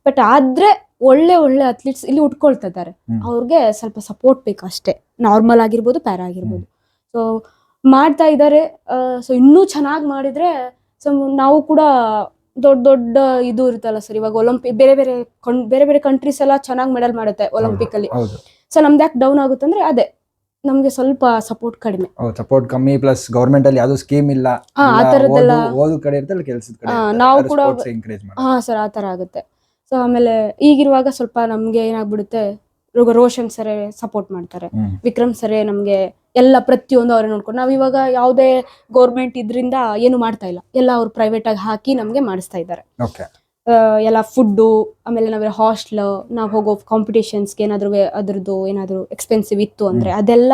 ಬಟ್ ಆದ್ರೆ ಒಳ್ಳೆ ಒಳ್ಳೆ ಅಥ್ಲೀಟ್ಸ್ ಇಲ್ಲಿ ಉಟ್ಕೊಳ್ತಾ ಇದ್ದಾರೆ. ಅವ್ರಿಗೆ ಸ್ವಲ್ಪ ಸಪೋರ್ಟ್ ಬೇಕು ಅಷ್ಟೇ. ನಾರ್ಮಲ್ ಆಗಿರ್ಬೋದು, ಪ್ಯಾರಾ ಆಗಿರ್ಬೋದು. ಸೊ ಮಾಡ್ತಾ ಇದ್ದಾರೆ. ಸೊ ಇನ್ನೂ ಚೆನ್ನಾಗಿ ಮಾಡಿದ್ರೆ ಸೊ ನಾವು ಕೂಡ ದೊಡ್ಡ ದೊಡ್ಡ ಇದು ಇರುತ್ತಲ್ಲ ಸರ್, ಇವಾಗ ಒಲಿಂಪಿಕ್ ಬೇರೆ ಬೇರೆ ಕಂಟ್ರೀಸ್ ಎಲ್ಲ ಚೆನ್ನಾಗಿ ಮೆಡಲ್ ಮಾಡುತ್ತೆ ಒಲಿಂಪಿಕ್ ಅಲ್ಲಿ. ಹೌದು ಸೊ ನಮ್ದು ಯಾಕೆ ಡೌನ್ ಆಗುತ್ತಂದ್ರೆ ಅದೇ ನಮ್ಗೆ ಸ್ವಲ್ಪ ಸಪೋರ್ಟ್ ಕಡಿಮೆ. ಸಪೋರ್ಟ್ ಕಮ್ಮಿ, ಪ್ಲಸ್ ಗವರ್ಮೆಂಟ್ ಅಲ್ಲಿ ಯಾವ್ದು ಸ್ಕೀಮ್ ಇಲ್ಲ. ಆ ಥರದ್ದೆಲ್ಲ ಓದು ಕಡೆ ಇರ್ತಲ್ಲ, ಕೆಲ್ಸದ ಕಡೆ ನಾವು ಕೂಡ ಎಂಕರೇಜ್ ಮಾಡಿ. ಹಾ ಸರ್, ಆ ತರ ಆಗುತ್ತೆ. ಸೊ ಆಮೇಲೆ ಈಗಿರುವಾಗ ಸ್ವಲ್ಪ ನಮ್ಗೆ ಏನಾಗ್ಬಿಡುತ್ತೆ, ರೋಷನ್ ಸರೇ ಸಪೋರ್ಟ್ ಮಾಡ್ತಾರೆ, ವಿಕ್ರಮ್ ಸರೇ ನಮ್ಗೆ ಎಲ್ಲ ಪ್ರತಿಯೊಂದು ಅವರೇ ನೋಡ್ಕೊಂಡು. ನಾವ್ ಇವಾಗ ಯಾವುದೇ ಗೌರ್ಮೆಂಟ್ ಇದ್ರಿಂದ ಏನು ಮಾಡ್ತಾ ಇಲ್ಲ, ಎಲ್ಲ ಅವ್ರು ಪ್ರೈವೇಟ್ ಆಗಿ ಹಾಕಿ ನಮ್ಗೆ ಮಾಡಿಸ್ತಾ ಇದ್ದಾರೆ. ಓಕೆ. ಎಲ್ಲ ಫುಡ್ಡು, ಆಮೇಲೆ ನಾವೇ ಹಾಸ್ಟೆಲ್, ನಾವು ಹೋಗೋ ಕಾಂಪಿಟೇಷನ್ಸ್ಗೆ ಏನಾದ್ರು ಅದ್ರದ್ದು ಏನಾದ್ರು ಎಕ್ಸ್ಪೆನ್ಸಿವ್ ಇತ್ತು ಅಂದ್ರೆ ಅದೆಲ್ಲ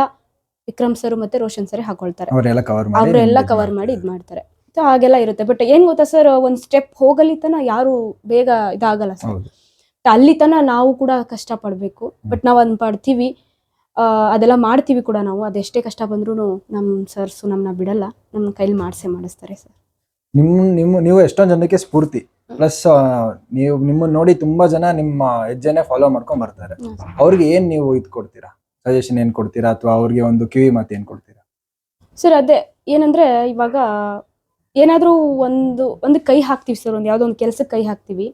ವಿಕ್ರಮ್ ಸರ್ ಮತ್ತೆ ರೋಷನ್ ಸರ್ ಹಾಕೊಳ್ತಾರೆ, ಅವರೆಲ್ಲ ಕವರ್ ಮಾಡಿ ಇದ್ ಮಾಡ್ತಾರೆ. ಸೊ ಹಾಗೆಲ್ಲ ಇರುತ್ತೆ. ಬಟ್ ಏನ್ ಗೊತ್ತಾ ಸರ್, ಒಂದ್ ಸ್ಟೆಪ್ ಹೋಗಲಿ ತನ ಯಾರು ಬೇಗ ಇದಾಗಲ್ಲ ಸರ್, ಅಲ್ಲಿ ತನ ನಾವು ಕೂಡ ಕಷ್ಟ ಪಡ್ಬೇಕು. ಬಟ್ ನಾವ್ ಅದ್ ಪಡ್ತೀವಿ, ಅದೆಲ್ಲ ಮಾಡ್ತೀವಿ ಕೂಡ ನಾವು. ಅದೆಷ್ಟೇ ಕಷ್ಟ ಬಂದ್ರು ನಮ್ ಸರ್ಸು ನಮ್ನ ಬಿಡಲ್ಲ, ನಮ್ ಕೈಲಿ ಮಾಡಿಸ್ತಾರೆ ಸರ್. ನೀವು ಎಷ್ಟೊಂದ್ ಜನಕ್ಕೆ ಸ್ಫೂರ್ತಿ. ಪ್ಲಸ್ ನೀವು ನಿಮ್ಮನ್ನ ನೋಡಿ ತುಂಬಾ ಜನ ನಿಮ್ಮ ಹೆಜ್ಜೆನೆ ಫಾಲೋ ಮಾಡ್ಕೊಂಡ್ ಬರ್ತಾರೆ. ಅವ್ರಿಗೆ ಏನ್ ನೀವು ಇದ್ ಕೊಡ್ತೀರಾ, ಸಜೆಷನ್ ಏನ್ ಕೊಡ್ತೀರಾ, ಅಥವಾ ಅವ್ರಿಗೆ ಒಂದು ಕಿವಿ ಮಾತು ಏನ್ ಕೊಡ್ತೀರಾ? ಸರ್ ಅದೇ ಏನಂದ್ರೆ, ಇವಾಗ ಏನಾದ್ರೂ ಒಂದು ಕೈ ಹಾಕ್ತಿವಿ ಸರ್, ಯಾವ್ದೋ ಒಂದು ಕೆಲ್ಸಕ್ಕೆ ಕೈ ಹಾಕ್ತಿವಿ.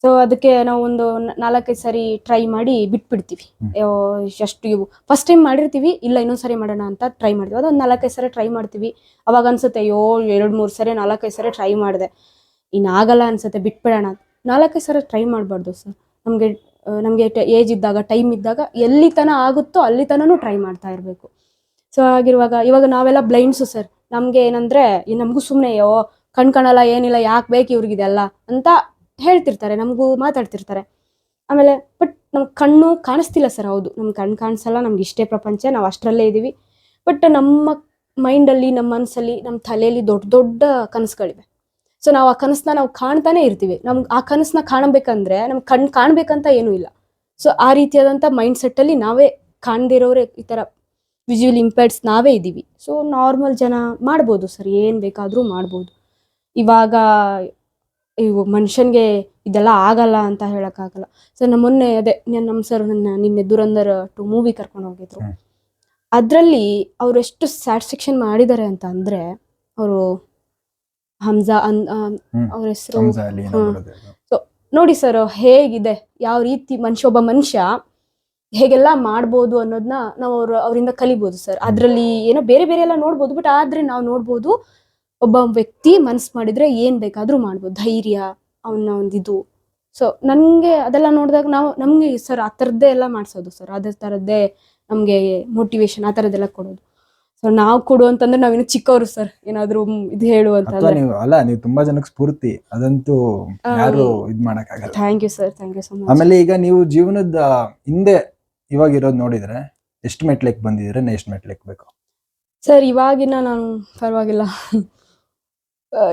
ಸೊ ಅದಕ್ಕೆ ನಾವು ಒಂದು 4-5 ಸರಿ ಟ್ರೈ ಮಾಡಿ ಬಿಟ್ಬಿಡ್ತೀವಿ. ಎಷ್ಟು ಇವು ಫಸ್ಟ್ ಟೈಮ್ ಮಾಡಿರ್ತೀವಿ, ಇಲ್ಲ ಇನ್ನೊಂದ್ಸರಿ ಮಾಡೋಣ ಅಂತ ಟ್ರೈ ಮಾಡ್ತೀವಿ. ಅದೊಂದು 4-5 ಸರಿ ಟ್ರೈ ಮಾಡ್ತೀವಿ. ಅವಾಗ ಅನ್ಸುತ್ತೆ, 2-3 ಸರಿ 4-5 ಸರಿ ಟ್ರೈ ಮಾಡಿದೆ, ಇನ್ನಾಗಲ್ಲ ಅನ್ಸುತ್ತೆ, ಬಿಟ್ಬಿಡೋಣ. 4-5 ಸರಿ ಟ್ರೈ ಮಾಡಬಾರ್ದು ಸರ್. ನಮಗೆ ಏಜ್ ಇದ್ದಾಗ, ಟೈಮ್ ಇದ್ದಾಗ ಎಲ್ಲಿ ತನ ಆಗುತ್ತೋ ಅಲ್ಲಿ ತನೂ ಟ್ರೈ ಮಾಡ್ತಾ ಇರಬೇಕು. ಸೊ ಇವಾಗ ನಾವೆಲ್ಲ ಬ್ಲೈಂಡ್ಸು ಸರ್. ನಮ್ಗೆ ಏನಂದ್ರೆ ನಮಗೂ ಸುಮ್ಮನೆ ಕಣ್ಕಣಲ್ಲ, ಏನಿಲ್ಲ, ಯಾಕೆ ಬೇಕು ಇವ್ರಿಗಿದೆಲ್ಲ ಅಂತ ಹೇಳ್ತಿರ್ತಾರೆ, ನಮಗೂ ಮಾತಾಡ್ತಿರ್ತಾರೆ. ಆಮೇಲೆ ಬಟ್ ನಮ್ ಕಣ್ಣು ಕಾಣಿಸ್ತಿಲ್ಲ ಸರ್. ಹೌದು, ನಮ್ ಕಣ್ಣು ಕಾಣಿಸಲ್ಲ, ನಮ್ಗೆ ಇಷ್ಟೇ ಪ್ರಪಂಚ, ನಾವು ಅಷ್ಟರಲ್ಲೇ ಇದೀವಿ. ಬಟ್ ನಮ್ಮ ಮೈಂಡಲ್ಲಿ, ನಮ್ಮ ಮನಸ್ಸಲ್ಲಿ, ನಮ್ಮ ತಲೆಯಲ್ಲಿ ದೊಡ್ಡ ದೊಡ್ಡ ಕನಸುಗಳಿವೆ. ಸೊ ನಾವು ಆ ಕನಸನ್ನ ನಾವು ಕಾಣ್ತಾನೆ ಇರ್ತೀವಿ. ನಮ್ಗೆ ಆ ಕನಸನ್ನ ಕಾಣಬೇಕಂದ್ರೆ ನಮ್ಗೆ ಕಣ್ಣು ಕಾಣ್ಬೇಕಂತ ಏನೂ ಇಲ್ಲ. ಸೊ ಆ ರೀತಿಯಾದಂಥ ಮೈಂಡ್ ಸೆಟ್ಟಲ್ಲಿ ನಾವೇ ಕಾಣ್ದಿರೋರೆ, ಈ ಥರ ವಿಜುವಲ್ ಇಂಪೇರ್ಡ್ಸ್ ನಾವೇ ಇದ್ದೀವಿ. ಸೊ ನಾರ್ಮಲ್ ಜನ ಮಾಡ್ಬೋದು ಸರ್, ಏನು ಬೇಕಾದರೂ ಮಾಡ್ಬೋದು. ಇವಾಗ ಮನುಷ್ಯನ್ಗೆ ಇದೆಲ್ಲ ಆಗಲ್ಲ ಅಂತ ಹೇಳೋಕ್ಕಾಗಲ್ಲ. ಸೊ ಮೊನ್ನೆ ನಮ್ಮ ಸರ್ ನಿನ್ನೆ ದುರಂಧರ್ 2 ಮೂವಿ ಕರ್ಕೊಂಡು ಹೋಗಿದ್ರು. ಅದರಲ್ಲಿ ಅವ್ರು ಎಷ್ಟು ಸ್ಯಾಟಿಸ್ಫ್ಯಾಕ್ಷನ್ ಮಾಡಿದ್ದಾರೆ ಅಂತ ಅಂದ್ರೆ, ಅವರು ಹಮ್ಜಾ ಅವ್ರ ಹೆಸರು. ಸೊ ನೋಡಿ ಸರ್, ಹೇಗಿದೆ, ಯಾವ ರೀತಿ ಒಬ್ಬ ಮನುಷ್ಯ ಹೇಗೆಲ್ಲ ಮಾಡ್ಬೋದು ಅನ್ನೋದನ್ನ ನಾವು ಅವರಿಂದ ಕಲಿಬೋದು ಸರ್. ಅದರಲ್ಲಿ ಏನೋ ಬೇರೆ ಬೇರೆ ಎಲ್ಲ ನೋಡ್ಬೋದು, ಬಟ್ ಆದ್ರೆ ನಾವು ನೋಡ್ಬೋದು ಒಬ್ಬ ವ್ಯಕ್ತಿ ಮನ್ಸು ಮಾಡಿದ್ರೆ ಏನ್ ಬೇಕಾದ್ರೂ ಮಾಡ್ಬೋದು, ಧೈರ್ಯ, ಅವನ ಒಂದಿದು. ಸೊ ನನ್ಗೆ ಅದೆಲ್ಲ ನೋಡಿದಾಗ ನಮ್ಗೆ ಸರ್ ಆ ಥರದ್ದೇ ಎಲ್ಲ ಮಾಡ್ಸೋದು ಸರ್, ಅದೇ ಥರದ್ದೇ ನಮ್ಗೆ ಮೋಟಿವೇಶನ್, ಆ ಥರದ್ದೆಲ್ಲ ಕೊಡೋದು. ಸೊ ನಾವು ಕೊಡು ಅಂತಂದ್ರೆ ನಾವಿನ್ನು ಚಿಕ್ಕವರು ಸರ್, ಏನಾದ್ರು ಇದು ಹೇಳು ಅಂತಂದ್ರೆ. ನೀವು ತುಂಬಾ ಜನಕ್ಕೆ ಸ್ಫೂರ್ತಿ, ಅದಂತೂ ಯಾರು ಇದ್ ಮಾಡಕ್ಕಾಗಲ್ಲ. Thank you sir, thank you so much. ಆಮೇಲೆ ಈಗ ನೀವು ಜೀವನದ ಹಿಂದೆ ಇವಾಗ ಇರೋದು ನೋಡಿದ್ರೆ ಎಷ್ಟು ಮೆಟ್ಲೆಕ್ ಬಂದಿದ್ರೆ ಎಷ್ಟು ಮೆಟ್ಲೆಕ್ ಬೇಕು ಸರ್? ಇವಾಗಿನ ನಾನು ಪರವಾಗಿಲ್ಲ,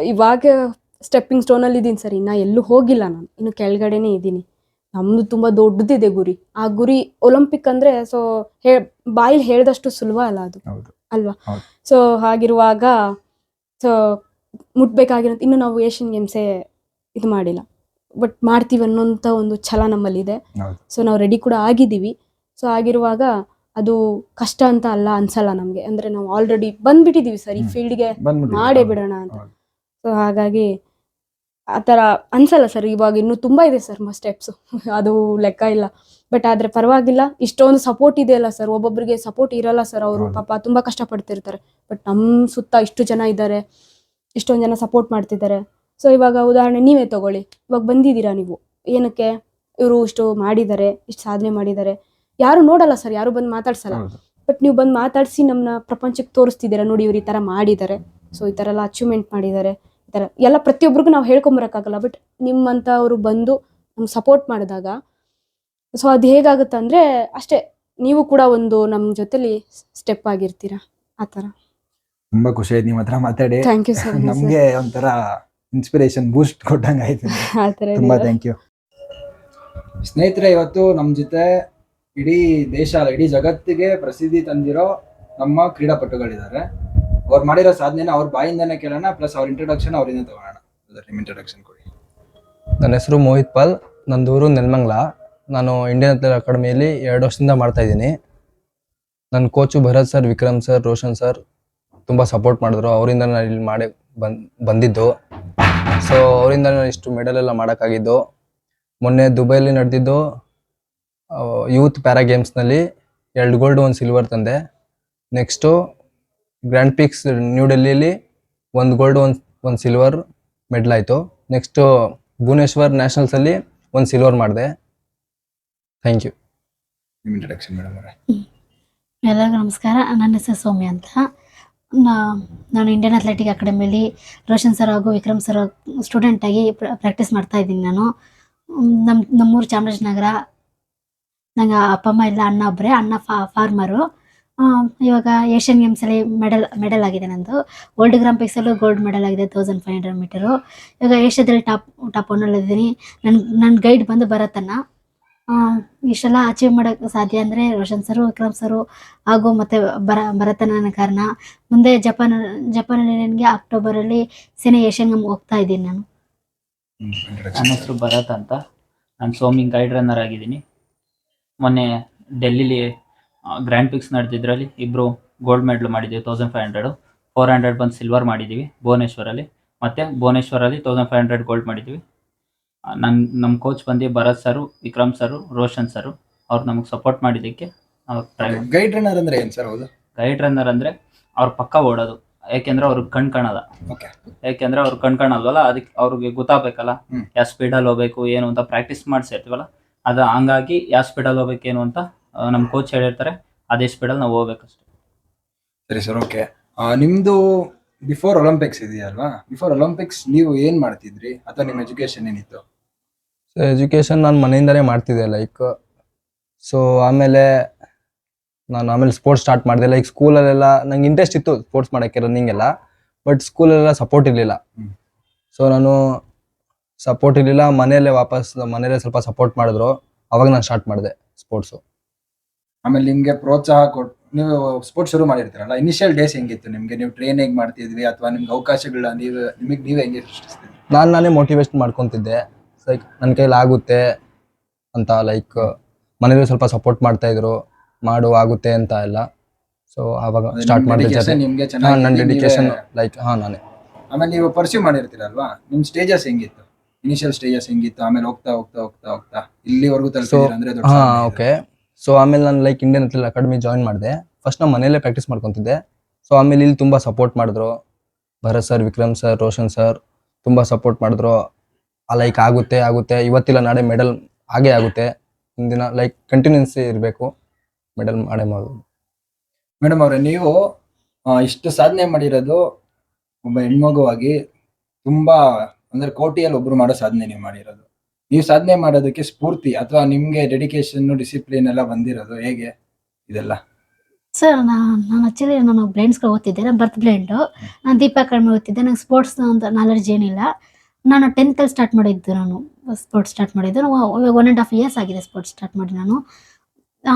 ಇವಾಗ ಸ್ಟೆಪ್ಪಿಂಗ್ ಸ್ಟೋನ್ ಅಲ್ಲಿ ಇದ್ದೀನಿ ಸರ್. ಇನ್ನ ಎಲ್ಲೂ ಹೋಗಿಲ್ಲ, ನಾನು ಇನ್ನು ಕೆಳಗಡೆನೆ ಇದ್ದೀನಿ. ನಮ್ದು ತುಂಬಾ ದೊಡ್ಡದಿದೆ ಗುರಿ. ಆ ಗುರಿ ಒಲಿಂಪಿಕ್ ಅಂದ್ರೆ ಸೊ ಬಾಯಲ್ಲಿ ಹೇಳ್ದಷ್ಟು ಸುಲಭ ಅಲ್ಲ ಅದು, ಅಲ್ವಾ? ಸೊ ಹಾಗಿರುವಾಗ ಸೊ ಮುಟ್ಬೇಕಾಗಿರೋ ಇನ್ನು ನಾವು ಏಷ್ಯನ್ ಗೇಮ್ಸೇ ಇದು ಮಾಡಿಲ್ಲ, ಬಟ್ ಮಾಡ್ತೀವಿ ಅನ್ನೋಂಥ ಒಂದು ಛಲ ನಮ್ಮಲ್ಲಿದೆ. ಸೊ ನಾವು ರೆಡಿ ಕೂಡ ಆಗಿದ್ದೀವಿ. ಸೊ ಆಗಿರುವಾಗ ಅದು ಕಷ್ಟ ಅಂತ ಅನ್ಸಲ್ಲ ನಮ್ಗೆ, ಅಂದ್ರೆ ನಾವು ಆಲ್ರೆಡಿ ಬಂದ್ಬಿಟ್ಟಿದೀವಿ ಸರ್ ಈ ಫೀಲ್ಡ್ಗೆ, ಮಾಡೇ ಬಿಡೋಣ ಅಂತ. ಸೊ ಹಾಗಾಗಿ ಆ ಥರ ಅನ್ಸಲ್ಲ ಸರ್. ಇವಾಗ ಇನ್ನೂ ತುಂಬಾ ಇದೆ ಸರ್ ಸ್ಟೆಪ್ಸ್, ಅದು ಲೆಕ್ಕ ಇಲ್ಲ. ಬಟ್ ಆದ್ರೆ ಪರವಾಗಿಲ್ಲ, ಇಷ್ಟೊಂದು ಸಪೋರ್ಟ್ ಇದೆಯಲ್ಲ ಸರ್. ಒಬ್ಬೊಬ್ಬರಿಗೆ ಸಪೋರ್ಟ್ ಇರಲ್ಲ ಸರ್, ಅವರು ಪಾಪ ತುಂಬಾ ಕಷ್ಟಪಡ್ತಿರ್ತಾರೆ. ಬಟ್ ನಮ್ಮ ಸುತ್ತ ಇಷ್ಟು ಜನ ಇದ್ದಾರೆ, ಇಷ್ಟೊಂದು ಜನ ಸಪೋರ್ಟ್ ಮಾಡ್ತಿದ್ದಾರೆ. ಸೊ ಇವಾಗ ಉದಾಹರಣೆ ನೀವೇ ತಗೊಳ್ಳಿ, ಇವಾಗ ಬಂದಿದ್ದೀರಾ ನೀವು, ಏನಕ್ಕೆ? ಇವರು ಇಷ್ಟು ಮಾಡಿದ್ದಾರೆ, ಇಷ್ಟು ಸಾಧನೆ ಮಾಡಿದ್ದಾರೆ, ಯಾರು ನೋಡಲ್ಲ ಸರ್, ಯಾರು ಬಂದು ಮಾತಾಡ್ಸಲ್ಲ. ಬಟ್ ನೀವು ಬಂದು ಮಾತಾಡಿಸಿ ನಮ್ಮನ್ನ ಪ್ರಪಂಚಕ್ಕೆ ತೋರಿಸ್ತಿದ್ದೀರಾ, ನೋಡಿ ಇವ್ರು ಈ ಥರ ಮಾಡಿದ್ದಾರೆ, ಸೊ ಈ ಥರ ಎಲ್ಲ ಅಚೀವ್ಮೆಂಟ್ ಮಾಡಿದ್ದಾರೆ, ಈ ಥರ ಎಲ್ಲ ಪ್ರತಿಯೊಬ್ಬರಿಗೂ ನಾವು ಹೇಳ್ಕೊಂಬರಕ್ಕಾಗಲ್ಲ. ಬಟ್ ನಿಮ್ಮಂತ ಅವರು ಬಂದು ನಮ್ಗೆ ಸಪೋರ್ಟ್ ಮಾಡಿದಾಗ ಸೊ ಅದು ಹೇಗಾಗುತ್ತೆ ಅಂದರೆ ಅಷ್ಟೇ, ನೀವು ಕೂಡ ಒಂದು ನಮ್ಮ ಜೊತೆಲಿ ಸ್ಟೆಪ್ ಆಗಿರ್ತೀರಾ, ಆ ಥರ. ತುಂಬಾ ಖುಷಿ ಆಯ್ತು ನಿಮ್ಮ ಹತ್ರ ಮಾತಾಡಿ. Thank you sir. ನಮಗೆ ಒಂಥರ ಇನ್ಸ್ಪಿರೇಷನ್ ಬೂಸ್ಟ್ ಕೊಟ್ಟಂಗೆ ಆಯ್ತು. ತುಂಬಾ ಥ್ಯಾಂಕ್ ಯು ಸ್ನೇಹಿತರೆ. ಇವತ್ತು ನಮ್ಮ ಜೊತೆ ಇಡೀ ದೇಶ ಅಲ್ಲ, ಇಡೀ ಜಗತ್ತಿಗೆ ಪ್ರಸಿದ್ಧಿ ತಂದಿರೋ ನಮ್ಮ ಕ್ರೀಡಾಪಟುಗಳಿದ್ದಾರೆ. ಅವ್ರು ಮಾಡಿರೋ ಸಾಧನೆನ ಅವ್ರ ಬಾಯಿಂದನೇ ಕೇಳೋಣ, ಪ್ಲಸ್ ಅವ್ರ ಇಂಟ್ರೊಡಕ್ಷನ್ ಅವರಿಂದ ತಗೋಣ. ನಿಮ್ಮ ಇಂಟ್ರೊಡಕ್ಷನ್ ಕೊಡಿ. ನನ್ನ ಹೆಸರು ಮೋಹಿತ್ ಪಾಲ್, ನಂದೂರು ನೆಲಮಂಗಲ. ನಾನು ಇಂಡಿಯನ್ ಅಥ್ಲೆಟಿಕ್ಸ್ ಅಕಾಡೆಮಿಯಲ್ಲಿ 2 ವರ್ಷದಿಂದ ಮಾಡ್ತಾ ಇದ್ದೀನಿ. ನನ್ನ coach Bharat sir, Vikram sir, Roshan sir, ತುಂಬ ಸಪೋರ್ಟ್ ಮಾಡಿದ್ರು. ಅವರಿಂದ ನಾನು ಇಲ್ಲಿ ಬಂದಿದ್ದು. ಸೊ ಅವರಿಂದ ನಾನು ಇಷ್ಟು ಮೆಡಲ್ ಎಲ್ಲ ಮಾಡೋಕ್ಕಾಗಿದ್ದು. ಮೊನ್ನೆ ದುಬೈಲಿ ನಡೆದಿದ್ದು ಯೂತ್ ಪ್ಯಾರಾ ಗೇಮ್ಸ್ನಲ್ಲಿ 2 ಗೋಲ್ಡ್ 1 ಸಿಲ್ವರ್ ತಂದೆ. ನೆಕ್ಸ್ಟು ಗ್ರ್ಯಾಂಡ್ ಪಿಕ್ಸ್ ನ್ಯೂ ಡೆಲ್ಲಿಲಿ 1 ಗೋಲ್ಡ್ 1 ಸಿಲ್ವರ್ ಮೆಡಲ್ ಆಯಿತು. ನೆಕ್ಸ್ಟು ಭುವನೇಶ್ವರ್ ನ್ಯಾಷನಲ್ಸಲ್ಲಿ 1 ಸಿಲ್ವರ್ ಮಾಡಿದೆ. Thank you. ನಿಮ್ಮ ಇಂಟ್ರಡಕ್ಷನ್ ಮೇಡಮ್ ಅವರೇ. ಎಲ್ಲರಿಗೂ ನಮಸ್ಕಾರ. ನನ್ನ ಹೆಸರು ಸೌಮ್ಯ ಅಂತ. ನಾನು ಇಂಡಿಯನ್ ಅಥ್ಲೆಟಿಕ್ ಅಕಾಡೆಮಿಲಿ ರೋಷನ್ ಸರ್ ಹಾಗೂ ವಿಕ್ರಮ್ ಸರ್ ಸ್ಟೂಡೆಂಟಾಗಿ ಪ್ರಾಕ್ಟೀಸ್ ಮಾಡ್ತಾ ಇದ್ದೀನಿ. ನಾನು ನಮ್ಮೂರು ಚಾಮರಾಜನಗರ. ನಂಗೆ ಅಪ್ಪ ಅಮ್ಮ ಇಲ್ಲ, ಅಣ್ಣ ಒಬ್ಬರೇ. ಅಣ್ಣ ಫಾರ್ಮರು. ಇವಾಗ ಏಷ್ಯನ್ ಗೇಮ್ಸಲ್ಲಿ ಮೆಡಲ್ ಆಗಿದೆ ನಂದು. ವರ್ಲ್ಡ್ ಗ್ರಾಂಡ್ ಪಿಕ್ಸಲ್ಲೂ ಗೋಲ್ಡ್ ಮೆಡಲ್ ಆಗಿದೆ 1500 ಮೀಟರು. ಇವಾಗ ಏಷ್ಯಾದಲ್ಲಿ ಟಾಪ್ 1 ಇದ್ದೀನಿ. ನನ್ನ ಗೈಡ್ ಬಂದು ಭರತಣ್ಣ. ಇಷ್ಟೆಲ್ಲ ಅಚೀವ್ ಮಾಡೋಕ್ಕೆ ಸಾಧ್ಯ ಅಂದರೆ ರೋಷನ್ ಸರು, ವಿಕ್ರಮ್ ಸರು ಹಾಗೂ ಮತ್ತು ಭರತಣ್ಣನ ಕಾರಣ. ಮುಂದೆ ಜಪಾನಲ್ಲಿ ನನಗೆ ಅಕ್ಟೋಬರಲ್ಲಿ ಸೇನೆ ಏಷ್ಯನ್ ಗೇಮ್ ಹೋಗ್ತಾ ಇದ್ದೀನಿ ನಾನು. ನನ್ನ ಹೆಸರು ಭರತ್ ಅಂತ. ನಾನು ಸ್ವಿಮ್ಮಿಂಗ್ ಗೈಡ್ ರನ್ನರ್ ಆಗಿದ್ದೀನಿ. ಮೊನ್ನೆ ಡೆಲ್ಲಿಲಿ ಗ್ರ್ಯಾಂಡ್ ಪಿಕ್ಸ್ ನಡೆದಿದ್ರಲ್ಲಿ ಇಬ್ಬರು ಗೋಲ್ಡ್ ಮೆಡಲ್ ಮಾಡಿದ್ದೀವಿ. 1500, 400 ಬಂದು ಸಿಲ್ವರ್ ಮಾಡಿದ್ದೀವಿ ಭುವನೇಶ್ವರಲ್ಲಿ. ಮತ್ತು ಭುವನೇಶ್ವರಲ್ಲಿ 1500 ಗೋಲ್ಡ್ ಮಾಡಿದ್ದೀವಿ. ನಮ್ಮ ಕೋಚ್ ಬಂದು ಭರತ್ ಸರು, ವಿಕ್ರಮ್ ಸರು, ರೋಷನ್ ಸರು. ಅವ್ರು ನಮಗೆ ಸಪೋರ್ಟ್ ಮಾಡಿದ್ದಕ್ಕೆ ಗೈಡ್ ರನ್ನರ್ ಅಂದ್ರೆ ಏನು ಸರ್? ಹೌದು, ಗೈಡ್ ರನ್ನರ್ ಅಂದರೆ ಅವ್ರು ಪಕ್ಕ ಓಡೋದು. ಯಾಕೆಂದ್ರೆ ಅವ್ರಿಗೆ ಕಾಣಲ್ಲ. ಓಕೆ. ಯಾಕೆಂದ್ರೆ ಅವ್ರು ಕಾಣಲ್ವಲ್ಲ, ಅದಕ್ಕೆ ಅವ್ರಿಗೆ ಗೊತ್ತಾಗಬೇಕಲ್ಲ ಯಾವ ಸ್ಪೀಡಲ್ಲಿ ಹೋಗ್ಬೇಕು ಏನು ಅಂತ ಪ್ರಾಕ್ಟೀಸ್ ಮಾಡಿಸಿರ್ತೀವಲ್ಲ. ಅದು ಹಂಗಾಗಿ ಯಾವ ಸ್ಪೀಡಲ್ಲಿ ಹೋಗ್ಬೇಕು ಏನು ಅಂತ ನಮ್ಮ ಕೋಚ್ ಹೇಳಿರ್ತಾರೆ. ಅದೇ ಸ್ಪೀಡಲ್ಲಿ ನಾವು ಹೋಗ್ಬೇಕಷ್ಟೆ. ಸರಿ ಸರ್, ಓಕೆ. ನಿಮ್ಮದು ಬಿಫೋರ್ ಒಲಿಂಪಿಕ್ಸ್ ಇದೆಯಲ್ವಾ? ಬಿಫೋರ್ ಒಲಿಂಪಿಕ್ಸ್ ನೀವು ಏನು ಮಾಡ್ತಿದ್ರಿ ಅಥವಾ ನಿಮ್ಮ ಎಜುಕೇಶನ್ ಏನಿತ್ತು? ಸೊ ಎಜುಕೇಷನ್ ನಾನು ಮನೆಯಿಂದನೇ ಮಾಡ್ತಿದ್ದೆ. ಸೊ ಆಮೇಲೆ ಸ್ಪೋರ್ಟ್ಸ್ ಸ್ಟಾರ್ಟ್ ಮಾಡಿದೆ. ಸ್ಕೂಲಲ್ಲೆಲ್ಲ ನಂಗೆ ಇಂಟ್ರೆಸ್ಟ್ ಇತ್ತು ಸ್ಪೋರ್ಟ್ಸ್ ಮಾಡೋಕ್ಕೆ, ರನ್ನಿಂಗ್ ಎಲ್ಲ. ಬಟ್ ಸ್ಕೂಲಲ್ಲೆಲ್ಲ ಸಪೋರ್ಟ್ ಇರಲಿಲ್ಲ. ಸೊ ನಾನು ಸಪೋರ್ಟ್ ಇರಲಿಲ್ಲ. ಮನೆಯಲ್ಲೇ ಸ್ವಲ್ಪ ಸಪೋರ್ಟ್ ಮಾಡಿದ್ರು. ಅವಾಗ ನಾನು ಸ್ಟಾರ್ಟ್ ಮಾಡಿದೆ ಸ್ಪೋರ್ಟ್ಸು. ಆಮೇಲೆ ನಿಮಗೆ ಪ್ರೋತ್ಸಾಹ ಕೊಟ್ಟು ನೀವು ಸ್ಪೋರ್ಟ್ಸ್ ಶುರು ಮಾಡಿರ್ತೀರಲ್ಲ, ಇನಿಷಿಯಲ್ ಡೇಸ್ ಹೆಂಗಿತ್ತು ನಿಮಗೆ? ನೀವು ಟ್ರೈನ್ ಹೇಗೆ ಮಾಡ್ತಿದ್ವಿ ಅಥವಾ ನಿಮ್ಗೆ ಅವಕಾಶಗಳ ನೀವೇ ಹೆಂಗೆ ಸೃಷ್ಟಿಸ್ತಿದ್ವಿ? ನಾನೇ ಮೋಟಿವೇಟ್ ಮಾಡ್ಕೊತಿದ್ದೆ. ನನ್ನ ಕೈಲಿ ಆಗುತ್ತೆ ಅಂತ. ಮನೇಲಿ ಸ್ವಲ್ಪ ಸಪೋರ್ಟ್ ಮಾಡ್ತಾ ಇದ್ರು, ಆಗುತ್ತೆ ಅಂತ ಎಲ್ಲ. ಸೊ ಆವಾಗ ಸ್ಟಾರ್ಟ್ ಮಾಡಿದೆ. ನಿಮಗೆ ನನ್ನ ಡೆಡಿಕೇಶನ್ ನಾನೇ. ಆಮೇಲೆ ನೀವು ಪರ್ಸ್ಯೂ ಮಾಡಿರ್ತೀರಲ್ವಾ, ನಿಮ್ಮ ಸ್ಟೇಜಸ್ ಹೆಂಗಿತ್ತು? ಇನಿಷಿಯಲ್ ಸ್ಟೇಜಸ್ ಹೆಂಗಿತ್ತು? ಆಮೇಲೆ ಹೋಗ್ತಾ ಹೋಗ್ತಾ ಹೋಗ್ತಾ ಹೋಗ್ತಾ ಇಲ್ಲಿವರೆಗೂ ತಲುಪಿದ್ದೀರಾ ಅಂದ್ರೆ ದೊಡ್ಡ ಸಾಧನೆ ಇದೆ. ಓಕೆ. ಸೊ ಆಮೇಲೆ ನಾನು ಇಂಡಿಯನ್ ಅಥ್ಲೆಟಿಕ್ ಅಕಾಡೆಮಿ ಜಾಯಿನ್ ಮಾಡಿದೆ. ಫಸ್ಟ್ ನಾನು ಮನೆಯಲ್ಲೇ ಪ್ರಾಕ್ಟೀಸ್ ಮಾಡ್ಕೊತಿದ್ದೆ. ಸೊ ಆಮೇಲೆ ಇಲ್ಲಿ ತುಂಬ ಸಪೋರ್ಟ್ ಮಾಡಿದ್ರು. Bharat sir, Vikram sir, Roshan sir ತುಂಬ ಸಪೋರ್ಟ್ ಮಾಡಿದ್ರು. ಆಗುತ್ತೆ, ಇವತ್ತಿಲ್ಲ ನಾಳೆ ಮೆಡಲ್ ಆಗೇ ಆಗುತ್ತೆ. ಇಂದಿನ ಕಂಟಿನ್ಯೂನ್ಸಿ ಇರಬೇಕು, ಮೆಡಲ್ ಮಾಡೋದು. ಮೇಡಮ್ ಅವರೇ, ನೀವು ಇಷ್ಟು ಸಾಧನೆ ಮಾಡಿರೋದು ಒಬ್ಬ ಹೆಣ್ಮಗುವಾಗಿ ತುಂಬಾ ಅಂದ್ರೆ ಕೋಟಿಯಲ್ಲಿ ಒಬ್ರು ಮಾಡೋ ಸಾಧನೆ ನೀವು ಮಾಡಿರೋದು. ನೀವು ಸಾಧನೆ ಮಾಡೋದಕ್ಕೆ ಸ್ಫೂರ್ತಿ ಅಥವಾ ನಿಮ್ಗೆ ಡೆಡಿಕೇಶನ್, ಡಿಸಿಪ್ಲಿನ್ ಎಲ್ಲ ಬಂದಿರೋದು ಹೇಗೆ ಇದೆಲ್ಲ? ಸರ್, ನಾನು ಆ್ಯಕ್ಚುಲಿ ನಾನು ಬ್ಲೈಂಡ್ಸ್ಗಳು ಓದ್ತಿದ್ದೆ. ನಾನು ಬರ್ತ್ ಬ್ಲೈಂಡು. ನಾನು ದೀಪ ಅಕಾಡೆಮಿ ಓದ್ತಿದ್ದೆ. ನಂಗೆ ಸ್ಪೋರ್ಟ್ಸ್ ಅಂತ ನಾಲೆಡ್ಜ್ ಏನಿಲ್ಲ. ನಾನು 10th ಸ್ಟಾರ್ಟ್ ಮಾಡಿದ್ದು. ನಾನು ಸ್ಪೋರ್ಟ್ಸ್ ಸ್ಟಾರ್ಟ್ ಮಾಡಿದ್ದು ಇವಾಗ 1.5 years ಆಗಿದೆ ಸ್ಪೋರ್ಟ್ಸ್ ಸ್ಟಾರ್ಟ್ ಮಾಡಿ ನಾನು.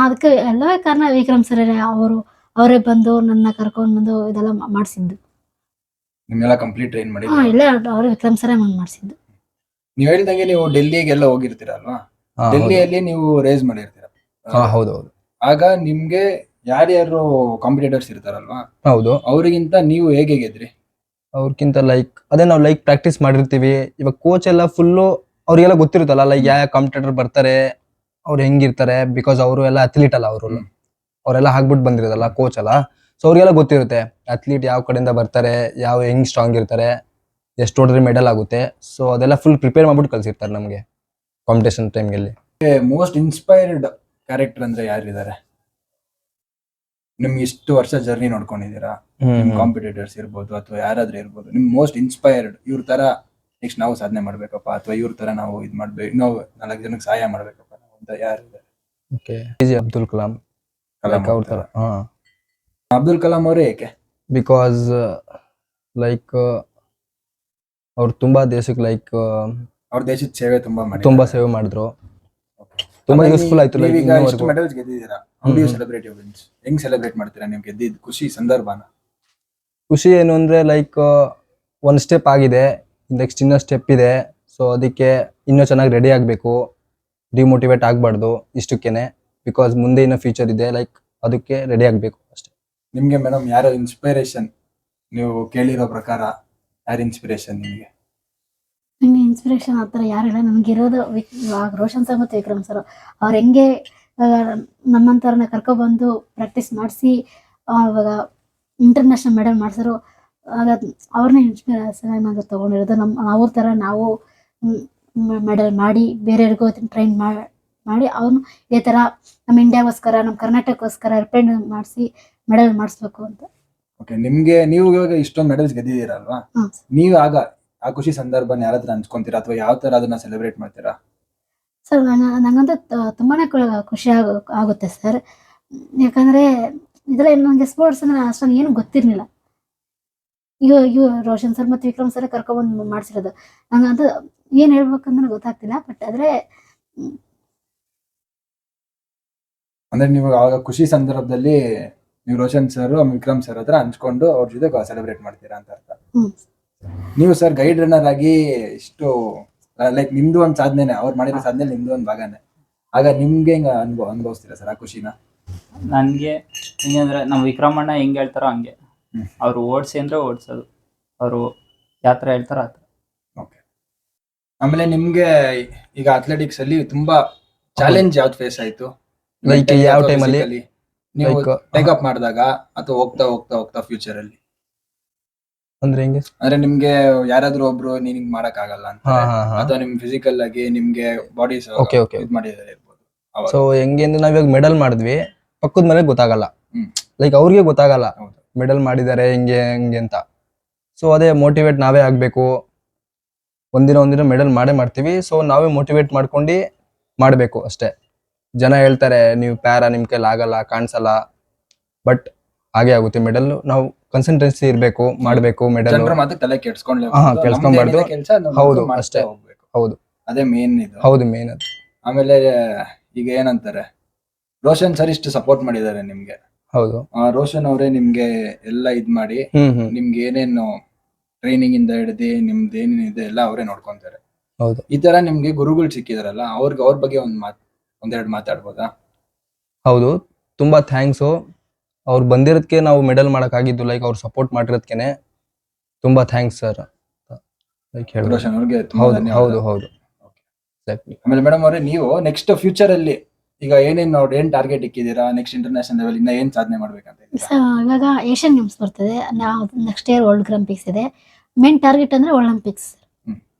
ಅದಕ್ಕೆ ಎಲ್ಲವೇ ಕಾರಣ ವಿಕ್ರಮ್ ಸರ್. ಅವರೇ ಬಂದು ನನ್ನ ಕರ್ಕೊಂಡು ಬಂದು ಇದೆಲ್ಲ ಮಾಡಿಸಿದ್ದು. ನಿಮ್ಮೆಲ್ಲ ಕಂಪ್ಲೀಟ್ ಟ್ರೈನ್ ಮಾಡಿ? ಎಲ್ಲ ಅವರೇ, ವಿಕ್ರಮ್ ಸರೇ ಮಾಡಿಸಿದ್ದು. ನೀವು ಹೇಳಿದಂಗೆ ನೀವು ಡೆಲ್ಲಿಗೆಲ್ಲ ಹೋಗಿರ್ತೀರಲ್ವಾ? ಡೆಲ್ಲಿಯಲ್ಲಿ ನೀವು ರೇಸ್ ಮಾಡಿರ್ತೀರ. ಹೌದು. ಆಗ ನಿಮ್ಗೆ ಯಾರ್ಯಾರು ಕಾಂಪಿಟೇಟರ್ಸ್ ಇರ್ತಾರಲ್ವಾ, ಹೌದು. ಅವರಿಗಿಂತ ನೀವು ಹೇಗೆ ಗೆದ್ರಿ? ಅವ್ರಿಗಿಂತ ಅದೇ ನಾವು ಪ್ರಾಕ್ಟೀಸ್ ಮಾಡಿರ್ತೀವಿ. ಇವಾಗ ಕೋಚ್ ಎಲ್ಲ ಫುಲ್ಲು ಅವ್ರಿಗೆಲ್ಲ ಗೊತ್ತಿರುತ್ತಲ್ಲ ಯಾವ ಕಾಂಪಿಟೇಟರ್ ಬರ್ತಾರೆ, ಅವ್ರು ಹೆಂಗಿರ್ತಾರೆ. ಬಿಕಾಸ್ ಅವರು ಎಲ್ಲ ಅಥ್ಲೀಟ್ ಅಲ್ಲ, ಅವರೆಲ್ಲ ಹಾಕ್ಬಿಟ್ಟು ಬಂದಿರೋದಲ್ಲ ಕೋಚ್ ಅಲ್ಲ. ಸೊ ಅವ್ರಿಗೆಲ್ಲ ಗೊತ್ತಿರುತ್ತೆ ಅಥ್ಲೀಟ್ ಯಾವ ಕಡೆಯಿಂದ ಬರ್ತಾರೆ, ಹೆಂಗ್ ಸ್ಟ್ರಾಂಗ್ ಇರ್ತಾರೆ, ಎಷ್ಟು ಹೊಡೆದ್ರೆ ಮೆಡಲ್ ಆಗುತ್ತೆ. ಸೊ ಅದೆಲ್ಲ ಫುಲ್ ಪ್ರಿಪೇರ್ ಮಾಡ್ಬಿಟ್ಟು ಕಳ್ಸಿರ್ತಾರೆ ನಮಗೆ ಕಾಂಪಿಟೇಷನ್ ಟೈಮ್ಗೆ. ಮೋಸ್ಟ್ ಇನ್ಸ್ಪೈರ್ಡ್ ಕ್ಯಾರೆಕ್ಟರ್ ಅಂದ್ರೆ ಯಾರಿದ್ದಾರೆ? ನಿಮ್ಗೆ ಇಷ್ಟು ವರ್ಷ ಜರ್ನಿ ನೋಡ್ಕೊಂಡಿದ್ದೀರಾ, ಕಾಂಪಿಟೇಟರ್ಸ್ ಇರ್ಬೋದು ಅಥವಾ ಯಾರಾದ್ರೂ ಇರ್ಬೋದು, ನಿಮ್ ಮೋಸ್ಟ್ ಇನ್ಸ್ಪೈರ್ಡ್ ಇವ್ರ ತರ ನೆಕ್ಸ್ಟ್ ನಾವು ಸಾಧನೆ ಮಾಡ್ಬೇಕಪ್ಪ ಅಥವಾ ಇವ್ರ ತರ ನಾವು ಇದು ಮಾಡ್ಬೇಕು, ನಾವು 4 ಜನಕ್ಕೆ ಸಹಾಯ ಮಾಡ್ಬೇಕಪ್ಪ ಅಂತ ಯಾರಿದ್ದಾರೆ? ಅಬ್ದುಲ್ ಕಲಾಂ. ಅಬ್ದುಲ್ ಕಲಾಂ ಅವರೇ ಏಕೆ? ಬಿಕಾಸ್ ಅವ್ರು ತುಂಬಾ ದೇಶಕ್ಕೆ ಅವ್ರ ದೇಶದ ಸೇವೆ ತುಂಬಾ ಸೇವೆ ಮಾಡಿದ್ರು. ತುಂಬಾ ಯೂಸ್ಫುಲ್ ಆಯ್ತು. ಮೆಡಲ್ಸ್ ಗೆದ್ದಿದ್ದೀರಾ, how do you celebrate your wins? ಹೆಂಗ್ ಸೆಲೆಬ್ರೇಟ್ ಮಾಡ್ತೀರಾ ನೀವು ಗೆದ್ದಿದ್ದು ಖುಷಿ ಸಂದರ್ಭನ? ಖುಷಿ ಏನು ಅಂದ್ರೆ ಒಂದು ಸ್ಟೆಪ್ ಆಗಿದೆ, ನೆಕ್ಸ್ಟ್ ಇನ್ನೊಂದು ಸ್ಟೆಪ್ ಇದೆ. ಸೊ ಅದಕ್ಕೆ ಇನ್ನೂ ಚೆನ್ನಾಗಿ ರೆಡಿ ಆಗಬೇಕು, ಡಿಮೋಟಿವೇಟ್ ಆಗಬಾರ್ದು ಇಷ್ಟಕ್ಕೇನೆ. ಬಿಕಾಸ್ ಮುಂದೆ ಇನ್ನೂ ಫ್ಯೂಚರ್ ಇದೆ, ಅದಕ್ಕೆ ರೆಡಿ ಆಗಬೇಕು ಅಷ್ಟೇ. ನಿಮ್ಗೆ ಮೇಡಮ್ ಯಾರು ಇನ್ಸ್ಪಿರೇಷನ್ ನೀವು ಕೇಳಿರೋ ಪ್ರಕಾರ ಯಾರು ಇನ್ಸ್ಪಿರೇಷನ್ ನಿಮಗೆ? ನನಗೆ ಇನ್ಸ್ಪಿರೇಷನ್ ಆ ಥರ ಯಾರಿಲ್ಲ. ನನಗಿರೋದು ರೋಷನ್ ಸರ್ ಮತ್ತು ವಿಕ್ರಮ್ ಸರ್. ಅವ್ರು ಹೆಂಗೆ ನಮ್ಮಂಥವ್ರನ್ನ ಕರ್ಕೊಬಂದು ಪ್ರಾಕ್ಟೀಸ್ ಮಾಡಿಸಿ ಅವಾಗ ಇಂಟರ್ನ್ಯಾಷನಲ್ ಮೆಡಲ್ ಮಾಡಿಸಿದ್ರು. ಆಗ ಅವ್ರನ್ನೇ ಇನ್ಸ್ಪಿರೇಷನ್ ಆಗಿ ತೊಗೊಂಡಿರೋದು. ಅವ್ರ ಥರ ನಾವು ಮೆಡಲ್ ಮಾಡಿ ಬೇರೆಯವ್ರಿಗೂ ಟ್ರೈನ್ ಮಾಡಿ ಅವ್ರನ್ನು ಇದೇ ಥರ ನಮ್ಮ ಇಂಡಿಯಾಗೋಸ್ಕರ ನಮ್ಮ ಕರ್ನಾಟಕಕ್ಕೋಸ್ಕರ ರಿಪ್ರೆಸೆಂಟ್ ಮಾಡಿಸಿ ಮೆಡಲ್ ಮಾಡಿಸ್ಬೇಕು ಅಂತ. ಓಕೆ, ನೀವು ಇವಾಗ ಇಷ್ಟೊಂದು ಮೆಡಲ್ಸ್ ಗೆದ್ದಿದ್ದೀರಲ್ವಾ, ಹಾಂ ನೀವು ಆಗ ಆ ಖುಷಿ ಸಂದರ್ಭನ ಯಾರ ಹತ್ರ ಹಂಚ್ಕೊಂತೀರಾ ಅಥವಾ ಯಾವ ತರ ಅದನ್ನ ಸೆಲೆಬ್ರೇಟ್ ಮಾಡ್ತೀರಾ? ಸರ್ ನಂಗಂತೂ ತುಂಬಾ ಖುಷಿ ಆಗುತ್ತೆ ಸರ್. ಯಾಕಂದರೆ ಇದರಲ್ಲಿ ನನಗೆ ಸ್ಪೋರ್ಟ್ಸ್ ಅಂದರೆ ಅಷ್ಟೊಂದು ಏನು ಗೊತ್ತಿರಲಿಲ್ಲ. ಇವ್ ರೋಷನ್ ಸರ್ ಮತ್ತು ವಿಕ್ರಮ್ ಸರ್ ಕರ್ಕೊಬಂದು ಮಾಡಿಸಿರೋದು. ನಂಗಂತೂ ಏನು ಹೇಳ್ಬೇಕಂದ್ರೆ ಗೊತ್ತಾಗ್ತಿಲ್ಲ. ಬಟ್ ಆದರೆ ಅಂದ್ರೆ ನೀವು ಆವಾಗ ಖುಷಿ ಸಂದರ್ಭದಲ್ಲಿ ನೀವು ರೋಷನ್ ಸರ್ ವಿಕ್ರಮ್ ಸರ್ ಹತ್ರ ಹಂಚ್ಕೊಂಡು ಅವ್ರ ಜೊತೆ ಸೆಲೆಬ್ರೇಟ್ ಮಾಡ್ತೀರಾ ಅಂತ ಅರ್ಥ. ನೀವು ಸರ್ ಗೈಡ್ ರನ್ನರ್ ಆಗಿ ಇಷ್ಟು ಲೈಕ್ ನಿಮ್ದು ಒಂದು ಸಾಧನೆ, ಅವ್ರು ಮಾಡಿರೋ ಸಾಧನೆ ನಿಮ್ದು ಒಂದು ಭಾಗನೇ. ಆಗ ನಿಮ್ಗೆ ಹೆಂಗ ಅನುಭವಿಸ್ತೀರಾ ಸರ್ ಆ ಖುಷಿನ? ನನಗೆ ಹೆಂಗಂದ್ರೆ ನಮ್ಮ ವಿಕ್ರಮಣ್ಣ ಹೆಂಗೆ ಹೇಳ್ತಾರೋ ಹಂಗೆ. ಅವರು ಓಡಿಸಿ ಅಂದರೆ ಓಡಿಸೋದು, ಅವರು ಯಾವ ಥರ ಹೇಳ್ತಾರೋ ಆ ಥರ. ಓಕೆ, ಆಮೇಲೆ ನಿಮ್ಗೆ ಈಗ ಅಥ್ಲೆಟಿಕ್ಸ್ ಅಲ್ಲಿ ತುಂಬಾ ಚಾಲೆಂಜ್ ಯಾವ್ದು ಫೇಸ್ ಆಯ್ತು? Like ಯಾವ time ಅಲ್ಲಿ? ನೀವು Like, ಟೇಕ್ ಅಪ್ ಮಾಡಿದಾಗ ಅಥವಾ ಹೋಗ್ತಾ ಹೋಗ್ತಾ ಹೋಗ್ತಾ ಫ್ಯೂಚರ್ ಅಲ್ಲಿ ಅಂದ್ರೆ ಹೆಂಗೆ? ಅಂದ್ರೆ ನಿಮ್ಗೆ ಯಾರಾದ್ರೂ ಒಬ್ರು ನೀನ್ ಹಿಂಗ್ ಮಾಡಕ್ ಆಗಲ್ಲ ಅಂತ, ಅಥವಾ ನಿಮ್ ಫಿಸಿಕಲ್ ಆಗಿ ನಿಮ್ಗೆ ಬಾಡಿ Okay, okay. ಇದ್ ಮಾಡಿದಾರೆ ಇರ್ಬೋದು ಅವಾಗ. ಸೊ ಹೆಂಗೆ ಅಂದ್ರೆ ನಾವ್ ಇವಾಗ ಮೆಡಲ್ ಮಾಡಿದ್ವಿ, ಪಕ್ಕದ ಮನೆಗೆ ಗೊತ್ತಾಗಲ್ಲ. ಹ್ಮ್. ಲೈಕ್ ಅವ್ರಿಗೆ ಗೊತ್ತಾಗಲ್ಲ ಹೌದು. ಮೆಡಲ್ ಮಾಡಿದ್ದಾರೆ ಹೆಂಗೆ ಹೆಂಗೆ ಅಂತ. ಸೊ ಅದೇ ಮೋಟಿವೇಟ್ ನಾವೇ ಆಗ್ಬೇಕು. ಒಂದಿನ ಮೆಡಲ್ ಮಾಡೇ ಮಾಡ್ತೀವಿ. ಸೊ ನಾವೇ ಮೋಟಿವೇಟ್ ಮಾಡ್ಕೊಂಡು ಮಾಡಬೇಕು ಅಷ್ಟೇ. ಜನ ಹೇಳ್ತಾರೆ ನೀವು ಪ್ಯಾರಾ ನಿಮ್ ಕೈಲಿ ಆಗಲ್ಲ, ಕಾಣಿಸಲ್ಲ, ಬಟ್ ಹಾಗೆ ಆಗುತ್ತೆ. ಮೆಡಲ್ ನಾವು ಕನ್ಸಂಟ್ರೆನ್ಸಿ ಇರ್ಬೇಕು, ಮಾಡ್ಬೇಕು ಮೆಡಲ್. ಜನರ ಮಾತು ತಲೆ ಕೆಡ್ಸ್ಕೊಂಡ್ಲೆ ಕೆಡ್ಸ್ಕೊಂಬಾರ್ದು. ಹೌದು, ಅಷ್ಟೇ. ಹೋಗ್ಬೇಕು. ಹೌದು ಅದೇ ಮೇನ್ ಇದು. ಹೌದು, ಮೇನ್ ಅದು. ಆಮೇಲೆ ಈಗ ಏನಂತಾರೆ, ರೋಷನ್ ಸರ್ ಇಷ್ಟು ಸಪೋರ್ಟ್ ಮಾಡಿದ್ದಾರೆ ನಿಮ್ಗೆ. ಹೌದು. ರೋಷನ್ ಅವರೇ ನಿಮ್ಗೆ ಎಲ್ಲ ಇದ್ ಮಾಡಿ ಹ್ಮ್. ನಿಮ್ಗೆ ಏನೇನು ಟ್ರೈನಿಂಗ್ ಇಂದ ಹಿಡಿದು ನಿಮ್ದು ಏನೇನಿದೆ ಎಲ್ಲ ಅವರೇ ನೋಡ್ಕೊಂತಾರೆ. ಹೌದು. ಈ ತರ ನಿಮ್ಗೆ ಗುರುಗಳು ಸಿಕ್ಕಿದಾರಲ್ಲ, ಅವ್ರ ಬಗ್ಗೆ ಒಂದೆರಡು ಮಾತಾಡ್ಬೋದಾ? ಹೌದು, ತುಂಬಾ ಥ್ಯಾಂಕ್ಸು. ಅವ್ರು ಬಂದಿರೋದಕ್ಕೆ ನಾವು ಮೆಡಲ್ ಮಾಡೋಕ್ಕಾಗಿದ್ದು. ಲೈಕ್ ಅವ್ರು ಸಪೋರ್ಟ್ ಮಾಡಿರೋದಕ್ಕೆ ತುಂಬಾ ಥ್ಯಾಂಕ್ಸ್ ಸರ್. ಲೈಕ್ ರೋಷನ್ ಅವ್ರಿಗೆ ತುಂಬಾ ಹೌದು ಧನ್ಯವಾದ. ಹೌದು ಹೌದು. Exactly. ಆಮೇಲೆ ಮೇಡಮ್ ಅವರೇ, ನೀವು ನೆಕ್ಸ್ಟ್ ಫ್ಯೂಚರ್ ಅಲ್ಲಿ ಈಗ ಏನ್ ಟಾರ್ಗೆಟ್ ಇಕ್ಕಿದೀರಾ? ನೆಕ್ಸ್ಟ್ ಇಂಟರ್ನ್ಯಾಷನಲ್ ಲೆವೆಲ್ ಇಂದ ಏನ್ ಸಾಧನೆ ಮಾಡ್ಬೇಕಂತ ಇದ್ದೀರಾ? ಇವಾಗ ಏಷ್ಯನ್ ಗೇಮ್ಸ್ ಬರ್ತದೆ, ನಾವು ನೆಕ್ಸ್ಟ್ ಇಯರ್ ವರ್ಲ್ಡ್ ಗ್ರಾಂಪಿಕ್ಸ್ ಇದೆ. ಮೇನ್ ಟಾರ್ಗೆಟ್ ಅಂದರೆ ಒಲಿಂಪಿಕ್ಸ್.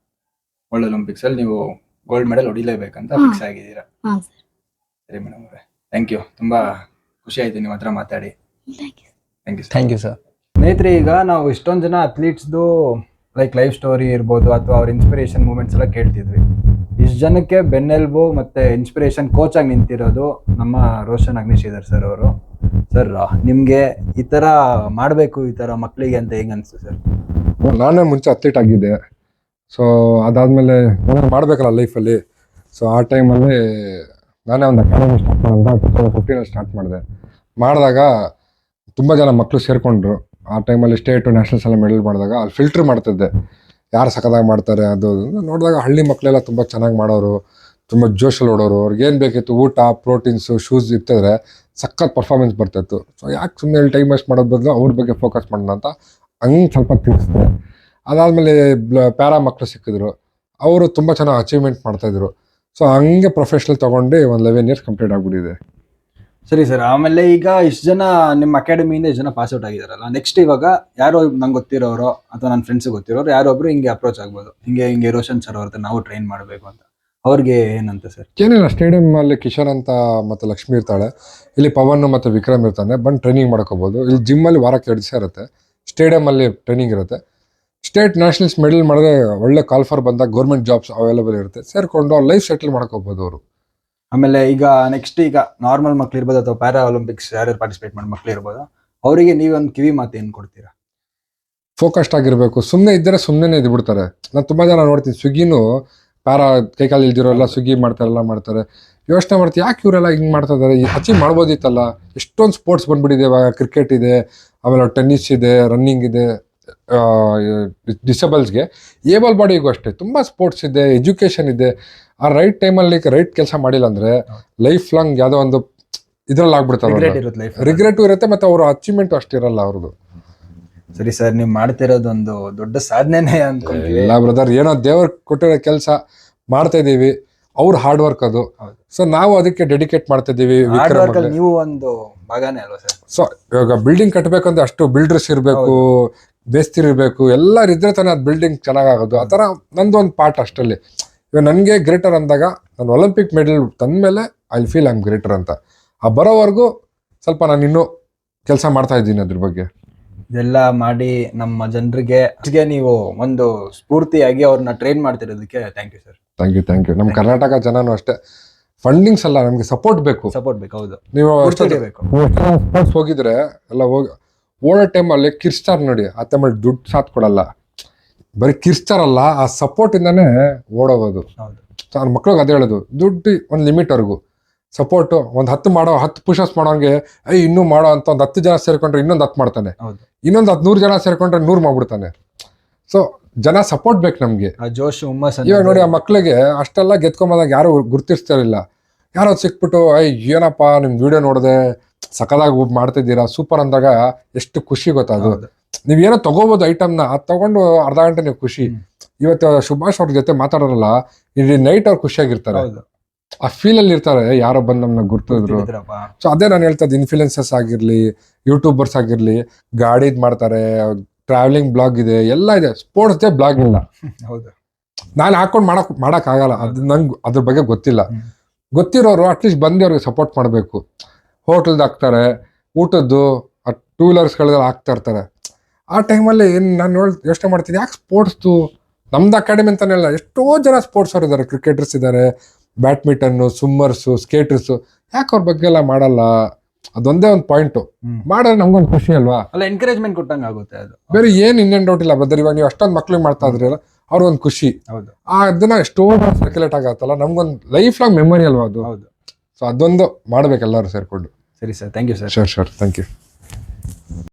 ವರ್ಲ್ಡ್ ಒಲಿಂಪಿಕ್ಸ್ ಅಲ್ಲಿ ನೀವು ಗೋಲ್ಡ್ ಮೆಡಲ್ ಹೊಡಿಲೇಬೇಕಂತ ಫಿಕ್ಸ್ ಆಗಿದ್ದೀರಾ? ಹಾಂ ಸರ್. ಸರಿ ಮೇಡಮ್ ಅವರೇ, ಥ್ಯಾಂಕ್ ಯು. ತುಂಬಾ ಖುಷಿ ಆಯ್ತು ನಿಮ್ಮ ಹತ್ರ ಮಾತಾಡಿ. Thank you. Thank you sir. ಸ್ನೇಹಿತರೆ, ಈಗ ನಾವು ಇಷ್ಟೊಂದು ಜನ ಅಥ್ಲೀಟ್ಸ್ದು ಲೈಕ್ ಲೈಫ್ ಸ್ಟೋರಿ ಇರ್ಬೋದು ಅಥವಾ ಅವ್ರ ಇನ್ಸ್ಪಿರೇಷನ್ ಮೂಮೆಂಟ್ಸ್ ಎಲ್ಲ ಕೇಳ್ತಿದ್ವಿ. ಇಷ್ಟು ಜನಕ್ಕೆ ಬೆನ್ನೆಲುಬು ಮತ್ತೆ ಇನ್ಸ್ಪಿರೇಷನ್ ಕೋಚ್ ಆಗಿ ನಿಂತಿರೋದು ನಮ್ಮ ರೋಷನ್ ಅಗ್ನಿಶ್ರೀಧರ್ ಸರ್ ಅವರು. ಸರ್, ನಿಮ್ಗೆ ಈ ತರ ಮಾಡಬೇಕು ಈ ತರ ಮಕ್ಕಳಿಗೆ ಅಂತ ಹೆಂಗ್ ಅನ್ಸುತ್ತೆ ಸರ್? ನಾನೇ ಮುಂಚೆ ಅಥ್ಲೀಟ್ ಆಗಿದ್ದೆ. ಸೊ ಅದಾದಮೇಲೆ ನಾನು ಮಾಡಬೇಕಲ್ಲ ಲೈಫಲ್ಲಿ. ಸೊ ಆ ಟೈಮಲ್ಲಿ ನಾನೇ ಒಂದು ಅಕಾಡೆಮಿ ಸ್ಟಾರ್ಟ್ ಮಾಡಿದೆ. 2015 ಸ್ಟಾರ್ಟ್ ಮಾಡಿದಾಗ ತುಂಬ ಜನ ಮಕ್ಕಳು ಸೇರಿಕೊಂಡ್ರು. ಆ ಟೈಮಲ್ಲಿ ಸ್ಟೇಟು ನ್ಯಾಷನಲ್ಸ್ ಎಲ್ಲ ಮೆಡಲ್ ಮಾಡಿದಾಗ ಅಲ್ಲಿ ಫಿಲ್ಟ್ರ್ ಮಾಡ್ತಿದ್ದೆ, ಯಾರು ಸಖತ್ತಾಗಿ ಮಾಡ್ತಾರೆ ಅದು ನೋಡಿದಾಗ ಹಳ್ಳಿ ಮಕ್ಕಳೆಲ್ಲ ತುಂಬ ಚೆನ್ನಾಗಿ ಮಾಡೋರು, ತುಂಬ ಜೋಶಲ್ಲಿ ಓಡೋರು. ಅವ್ರಿಗೇನು ಬೇಕಿತ್ತು, ಊಟ, ಪ್ರೋಟೀನ್ಸು, ಶೂಸ್ ಇರ್ತಿದ್ರೆ ಸಖತ್ ಪರ್ಫಾರ್ಮೆನ್ಸ್ ಬರ್ತಾಯಿತ್ತು. ಸೊ ಯಾಕೆ ಸುಮ್ಮನೆ ಇಲ್ಲಿ ಟೈಮ್ ವೇಸ್ಟ್ ಮಾಡೋದು ಬದಲು ಅವ್ರ ಬಗ್ಗೆ ಫೋಕಸ್ ಮಾಡೋಣ ಅಂತ ಹಂಗೆ ಸ್ವಲ್ಪ ತಿಳಿಸಿದೆ. ಅದಾದಮೇಲೆ ಪ್ಯಾರಾ ಮಕ್ಕಳು ಸಿಕ್ಕಿದ್ರು, ಅವರು ತುಂಬ ಚೆನ್ನಾಗಿ ಅಚೀವ್ಮೆಂಟ್ ಮಾಡ್ತಾಯಿದ್ರು. ಸೊ ಹಂಗೆ ಪ್ರೊಫೆಷ್ನಲ್ ತೊಗೊಂಡು ಒಂದು 11 years ಕಂಪ್ಲೀಟ್ ಆಗಿಬಿಟ್ಟಿದೆ. ಸರಿ ಸರ್, ಆಮೇಲೆ ಈಗ ಇಷ್ಟು ಜನ ನಿಮ್ಮ ಅಕಾಡೆಮಿಯಿಂದ ಇಷ್ಟು ಜನ ಪಾಸ್ ಔಟ್ ಆಗಿದಾರಲ್ಲ, ನೆಕ್ಸ್ಟ್ ಇವಾಗ ಯಾರೋ ನಂಗೆ ಗೊತ್ತಿರೋರು ಅಥವಾ ನನ್ನ ಫ್ರೆಂಡ್ಸ್ ಗೊತ್ತಿರೋರು ಯಾರೊಬ್ರು ಹಿಂಗೆ ಅಪ್ರೋಚ್ ಆಗ್ಬೋದು, ಹಿಂಗೆ ರೋಷನ್ ಸರ್ ಅವ್ರ ನಾವು ಟ್ರೈನ್ ಮಾಡಬೇಕು ಅಂತ, ಅವ್ರಿಗೆ ಏನಂತ ಸರ್? ಏನಿಲ್ಲ, ಸ್ಟೇಡಿಯಂ ಅಲ್ಲಿ ಕಿಶನ್ ಅಂತ ಮತ್ತು ಲಕ್ಷ್ಮಿ ಇರ್ತಾಳೆ, ಇಲ್ಲಿ ಪವನ್ ಮತ್ತು ವಿಕ್ರಮ್ ಇರ್ತಾನೆ, ಬಂದು ಟ್ರೈನಿಂಗ್ ಮಾಡ್ಕೋಬೋದು. ಇಲ್ಲಿ ಜಿಮ್ಮಲ್ಲಿ ವಾರಕ್ಕೆ 2 ದಿವಸ ಇರುತ್ತೆ, ಸ್ಟೇಡಿಯಮಲ್ಲಿ ಟ್ರೈನಿಂಗ್ ಇರುತ್ತೆ. ಸ್ಟೇಟ್ ನ್ಯಾಷನಲ್ಸ್ ಮೆಡಲ್ ಮಾಡಿದ್ರೆ ಒಳ್ಳೆ ಕಾಲ್ಫರ್ ಬಂದಾಗ ಗೌರ್ಮೆಂಟ್ ಜಾಬ್ಸ್ ಅವೈಲೇಬಲ್ ಇರುತ್ತೆ, ಸೇರಿಕೊಂಡು ಅವ್ರು ಲೈಫ್ ಸೆಟಲ್ ಮಾಡ್ಕೋಬೋದು ಅವರು. ಆಮೇಲೆ ಈಗ ನೆಕ್ಸ್ಟ್ ಈಗ ನಾರ್ಮಲ್ ಮಕ್ಳು ಇರ್ಬೋದು ಅಥವಾ ಪ್ಯಾರಾ ಒಲಿಂಪಿಕ್ಸ್ ಯಾರ್ಯಾರು ಪಾರ್ಟಿಸಿಪೇಟ್ ಮಾಡಿ ಮಕ್ಳು ಇರ್ಬೋದು, ಅವರಿಗೆ ನೀವೊಂದು ಕಿವಿ ಮಾತು ಏನು ಕೊಡ್ತೀರಾ? ಫೋಕಸ್ಡ್ ಆಗಿರಬೇಕು. ಸುಮ್ಮನೆ ಇದ್ದರೆ ಸುಮ್ಮನೆ ಇದ್ಬಿಡ್ತಾರೆ. ನಾನು ತುಂಬ ಜನ ನೋಡ್ತೀನಿ, ಸ್ವಿಗ್ಗಿನೂ ಪ್ಯಾರಾ ಕೈಕಾಲು ಇಲ್ದಿರೋಲ್ಲ ಸ್ವಿಗ್ಗಿ ಮಾಡ್ತಾರೆ. ಯೋಚನೆ ಮಾಡ್ತೀವಿ, ಯಾಕೆ ಇವರೆಲ್ಲ ಹಿಂಗೆ ಮಾಡ್ತಾ ಇದ್ದಾರೆ, ಅಚೀವ್ ಮಾಡ್ಬೋದಿತ್ತಲ್ಲ. ಎಷ್ಟೊಂದು ಸ್ಪೋರ್ಟ್ಸ್ ಬಂದ್ಬಿಟ್ಟಿದೆ ಇವಾಗ. ಕ್ರಿಕೆಟ್ ಇದೆ, ಆಮೇಲೆ ಟೆನ್ನಿಸ್ ಇದೆ, ರನ್ನಿಂಗ್ ಇದೆ, ಡಿಸೇಬಲ್ಸ್ಗೆ, ಏಬಲ್ ಬಾಡಿಗೂ ಅಷ್ಟೇ ತುಂಬ ಸ್ಪೋರ್ಟ್ಸ್ ಇದೆ, ಎಜುಕೇಷನ್ ಇದೆ. ಆ ರೈಟ್ ಟೈಮಲ್ಲಿ ರೈಟ್ ಕೆಲಸ ಮಾಡಿಲ್ಲ ಅಂದರೆ ಲೈಫ್ ಲಾಂಗ್ ಯಾವುದೋ ಒಂದು ಇದ್ರಲ್ಲಿ ಆಗ್ಬಿಡ್ತಾರೆ. ರಿಗ್ರೆಟು ಇರುತ್ತೆ, ಮತ್ತು ಅವ್ರ ಅಚೀವ್ಮೆಂಟು ಅಷ್ಟಿರಲ್ಲ ಅವ್ರದ್ದು. ಸರಿ ಸರ್, ನೀವು ಮಾಡ್ತಿರೋದೊಂದು ದೊಡ್ಡ ಸಾಧನೆನೇ ಅನ್ಕೊಂತೀವಿ. ಇಲ್ಲ ಬ್ರದರ್, ಏನೋ ದೇವ್ರ ಕೊಟ್ಟಿರೋ ಕೆಲಸ ಮಾಡ್ತಾ ಇದೀವಿ, ಅವ್ರ ಹಾರ್ಡ್ ವರ್ಕ್ ಅದು. ಹೌದು. ಸೊ ನಾವು ಅದಕ್ಕೆ ಡೆಡಿಕೇಟ್ ಮಾಡ್ತಾ ಇದೀವಿ. ಹಾರ್ಡ್ ವರ್ಕ್ ಅಲ್ಲಿ ನೀವು ಒಂದು ಭಾಗನೇ ಅಲ್ವಾ ಸರ್? ಸೊ ಇವಾಗ ಬಿಲ್ಡಿಂಗ್ ಕಟ್ಟಬೇಕಂದ್ರೆ ಅಷ್ಟು ಬಿಲ್ಡರ್ಸ್ ಇರಬೇಕು, ಬೇಸ್ತಿರ್ ಇರಬೇಕು, ಎಲ್ಲರೂ ಇದ್ರೆ ತಾನೇ ಅದು ಬಿಲ್ಡಿಂಗ್ ಚೆನ್ನಾಗಾಗೋದು. ಆ ಥರ ನಂದು ಒಂದು ಪಾರ್ಟ್ ಅಷ್ಟರಲ್ಲಿ. ಇವಾಗ ನನಗೆ ಗ್ರೇಟರ್ ಅಂದಾಗ ನಾನು ಒಲಿಂಪಿಕ್ ಮೆಡಲ್ ತಂದಮೇಲೆ I feel I am greater ಅಂತ. ಆ ಬರೋವರೆಗೂ ಸ್ವಲ್ಪ ನಾನು ಇನ್ನೂ ಕೆಲಸ ಮಾಡ್ತಾ ಇದ್ದೀನಿ ಅದ್ರ ಬಗ್ಗೆ. ಇದೆಲ್ಲ ಮಾಡಿ ನಮ್ಮ ಜನರಿಗೆ ನೀವು ಒಂದು ಸ್ಫೂರ್ತಿಯಾಗಿ ಅವ್ರನ್ನ ಟ್ರೈನ್ ಮಾಡ್ತಿರೋದಕ್ಕೆ thank you sir. Thank you. ನಮ್ಮ ಕರ್ನಾಟಕ ಜನನೂ ಅಷ್ಟೇ, ಫಂಡಿಂಗ್ಸ್ ಅಲ್ಲ, ನಮಗೆ ಸಪೋರ್ಟ್ ಬೇಕು. ಸಪೋರ್ಟ್ ಬೇಕು. ಹೌದು, ನೀವು ಬೇಕು. ಸ್ಪೋರ್ಟ್ಸ್ ಹೋಗಿದ್ರೆ ಎಲ್ಲ ಹೋಗಿ ಓಡೋ ಟೈಮಲ್ಲಿ ಕಿರ್ಸ್ಟಾರ್ ನೋಡಿ, ಅತ್ತೆ ಮೇಲೆ ದುಡ್ಡು ಸಾಥ್ ಕೊಡಲ್ಲ, ಬರೀ ಕಿರ್ಸ್ತಾರಲ್ಲ, ಆ ಸಪೋರ್ಟ್ ಇಂದಾನೆ ಓಡೋಗೋದು. ಹೌದು. ನನ್ನ ಮಕ್ಳಿಗೆ ಅದೇ ಹೇಳೋದು, ದುಡ್ಡು ಒಂದು ಲಿಮಿಟ್ವರೆಗೂ ಸಪೋರ್ಟು. ಒಂದು 10 ಪುಷಪ್ಸ್ ಮಾಡೋಂಗೆ ಇನ್ನೂ ಮಾಡೋ ಅಂತ ಒಂದು 10 ಜನ ಸೇರ್ಕೊಂಡ್ರೆ ಇನ್ನೊಂದು 10 ಮಾಡ್ತಾನೆ, ಇನ್ನೊಂದು 100 ಜನ ಸೇರ್ಕೊಂಡ್ರೆ 100 ಮಾಡ್ಬಿಡ್ತಾನೆ. ಸೊ ಜನ ಸಪೋರ್ಟ್ ಬೇಕು ನಮ್ಗೆ, ಜೋಶ್ ಹುಮ್ಮಸ್. ಇವಾಗ ನೋಡಿ ಆ ಮಕ್ಳಿಗೆ ಅಷ್ಟೆಲ್ಲ ಗೆದ್ಕೊಂಬಂದಾಗ ಯಾರು ಗುರ್ತಿರ್ತಾರಿಲ್ಲ. ಯಾರೋ ಸಿಕ್ಬಿಟ್ಟು ಏನಪ್ಪ ನಿಮ್ ವಿಡಿಯೋ ನೋಡಿದೆ, ಸಕಲಾಗಿ ಮಾಡ್ತಿದ್ದೀರಾ, ಸೂಪರ್ ಅಂದಾಗ ಎಷ್ಟು ಖುಷಿ ಗೊತ್ತದು. ನೀವೇನೋ ತಗೋಬಹುದು ಐಟಮ್ನ, ಅದು ತಗೊಂಡು ಅರ್ಧ ಗಂಟೆ ನೀವು ಖುಷಿ. ಇವತ್ತು ಸುಭಾಷ್ ಅವ್ರ ಜೊತೆ ಮಾತಾಡೋರಲ್ಲ, ಇಡೀ ನೈಟ್ ಅವ್ರು ಖುಷಿಯಾಗಿರ್ತಾರೆ, ಆ ಫೀಲ್ ಅಲ್ಲಿ ಇರ್ತಾರೆ, ಯಾರೋ ಬಂದು ನಮ್ಮನ್ನ ಗುರ್ತಿದ್ರು. ಸೊ ಅದೇ ನಾನು ಹೇಳ್ತಾ ಇದ್ದೆ, ಇನ್ಫ್ಲುಯೆನ್ಸರ್ಸ್ ಆಗಿರ್ಲಿ, ಯೂಟ್ಯೂಬರ್ಸ್ ಆಗಿರ್ಲಿ, ಗಾಡಿದ್ ಮಾಡ್ತಾರೆ, ಟ್ರಾವೆಲಿಂಗ್ ಬ್ಲಾಗ್ ಇದೆ, ಎಲ್ಲ ಇದೆ. ಸ್ಪೋರ್ಟ್ಸ್ ಡೇ ಬ್ಲಾಗ್ ಇಲ್ಲ. ಹೌದು, ನಾನು ಹಾಕೊಂಡು ಮಾಡಕ್ ಆಗಲ್ಲ, ಅದು ನಂಗೆ ಅದ್ರ ಬಗ್ಗೆ ಗೊತ್ತಿಲ್ಲ. ಗೊತ್ತಿರೋರು ಅಟ್ಲೀಸ್ಟ್ ಬಂದು ಅವ್ರಿಗೆ ಸಪೋರ್ಟ್ ಮಾಡಬೇಕು. ಹೋಟೆಲ್ದು ಹಾಕ್ತಾರೆ, ಊಟದ್ದು, 2 ವೀಲರ್ಸ್ಗಳೆಲ್ಲ ಹಾಕ್ತಾ ಇರ್ತಾರೆ. ಆ ಟೈಮಲ್ಲಿ ನಾನು ಯೋಚನೆ ಮಾಡ್ತೀನಿ, ಯಾಕೆ ಸ್ಪೋರ್ಟ್ಸ್ದು ನಮ್ದು ಅಕಾಡೆಮಿ ಅಂತಾನೆ ಇಲ್ಲ, ಎಷ್ಟೋ ಜನ ಸ್ಪೋರ್ಟ್ಸ್ ಅವ್ರು ಇದ್ದಾರೆ, ಕ್ರಿಕೆಟರ್ಸ್ ಇದ್ದಾರೆ, ಬ್ಯಾಡ್ಮಿಂಟನ್ನು, ಸ್ವಿಮ್ಮರ್ಸು, ಸ್ಕೇಟರ್ಸು, ಯಾಕೆ ಅವ್ರ ಬಗ್ಗೆ ಎಲ್ಲ ಮಾಡಲ್ಲ? ಅದೊಂದೇ ಒಂದು ಪಾಯಿಂಟು. ಮಾಡಿದ್ರೆ ನಮ್ಗೊಂದು ಖುಷಿ ಅಲ್ವಾ? ಅಲ್ಲ, ಎನ್ಕರೇಜ್ಮೆಂಟ್ ಕೊಟ್ಟಂಗೆ ಆಗುತ್ತೆ ಅದು. ಬೇರೆ ಏನು ಇನ್ನೇನು ಡೌಟ್ ಇಲ್ಲ ಬದರ್. ಇವಾಗ ನೀವು ಅಷ್ಟೊಂದು ಮಕ್ಳಿಗೆ ಮಾಡ್ತಾ ಇದ್ರಲ್ಲ, ಅವ್ರಿಗೊಂದು ಖುಷಿ. ಹೌದು, ಅದನ್ನ ಎಷ್ಟೋ ಸರ್ಕ್ಯುಲೇಟ್ ಆಗತ್ತಲ್ಲ, ನಮ್ಗೊಂದು ಲೈಫ್ ಲಾಂಗ್ ಮೆಮೊರಿ ಅಲ್ವಾ ಅದು. ಹೌದು. ಸೊ ಅದೊಂದು ಮಾಡ್ಬೇಕು ಎಲ್ಲರೂ ಸೇರ್ಕೊಂಡು. ಸರಿ sir, thank you sir. Sure thank you.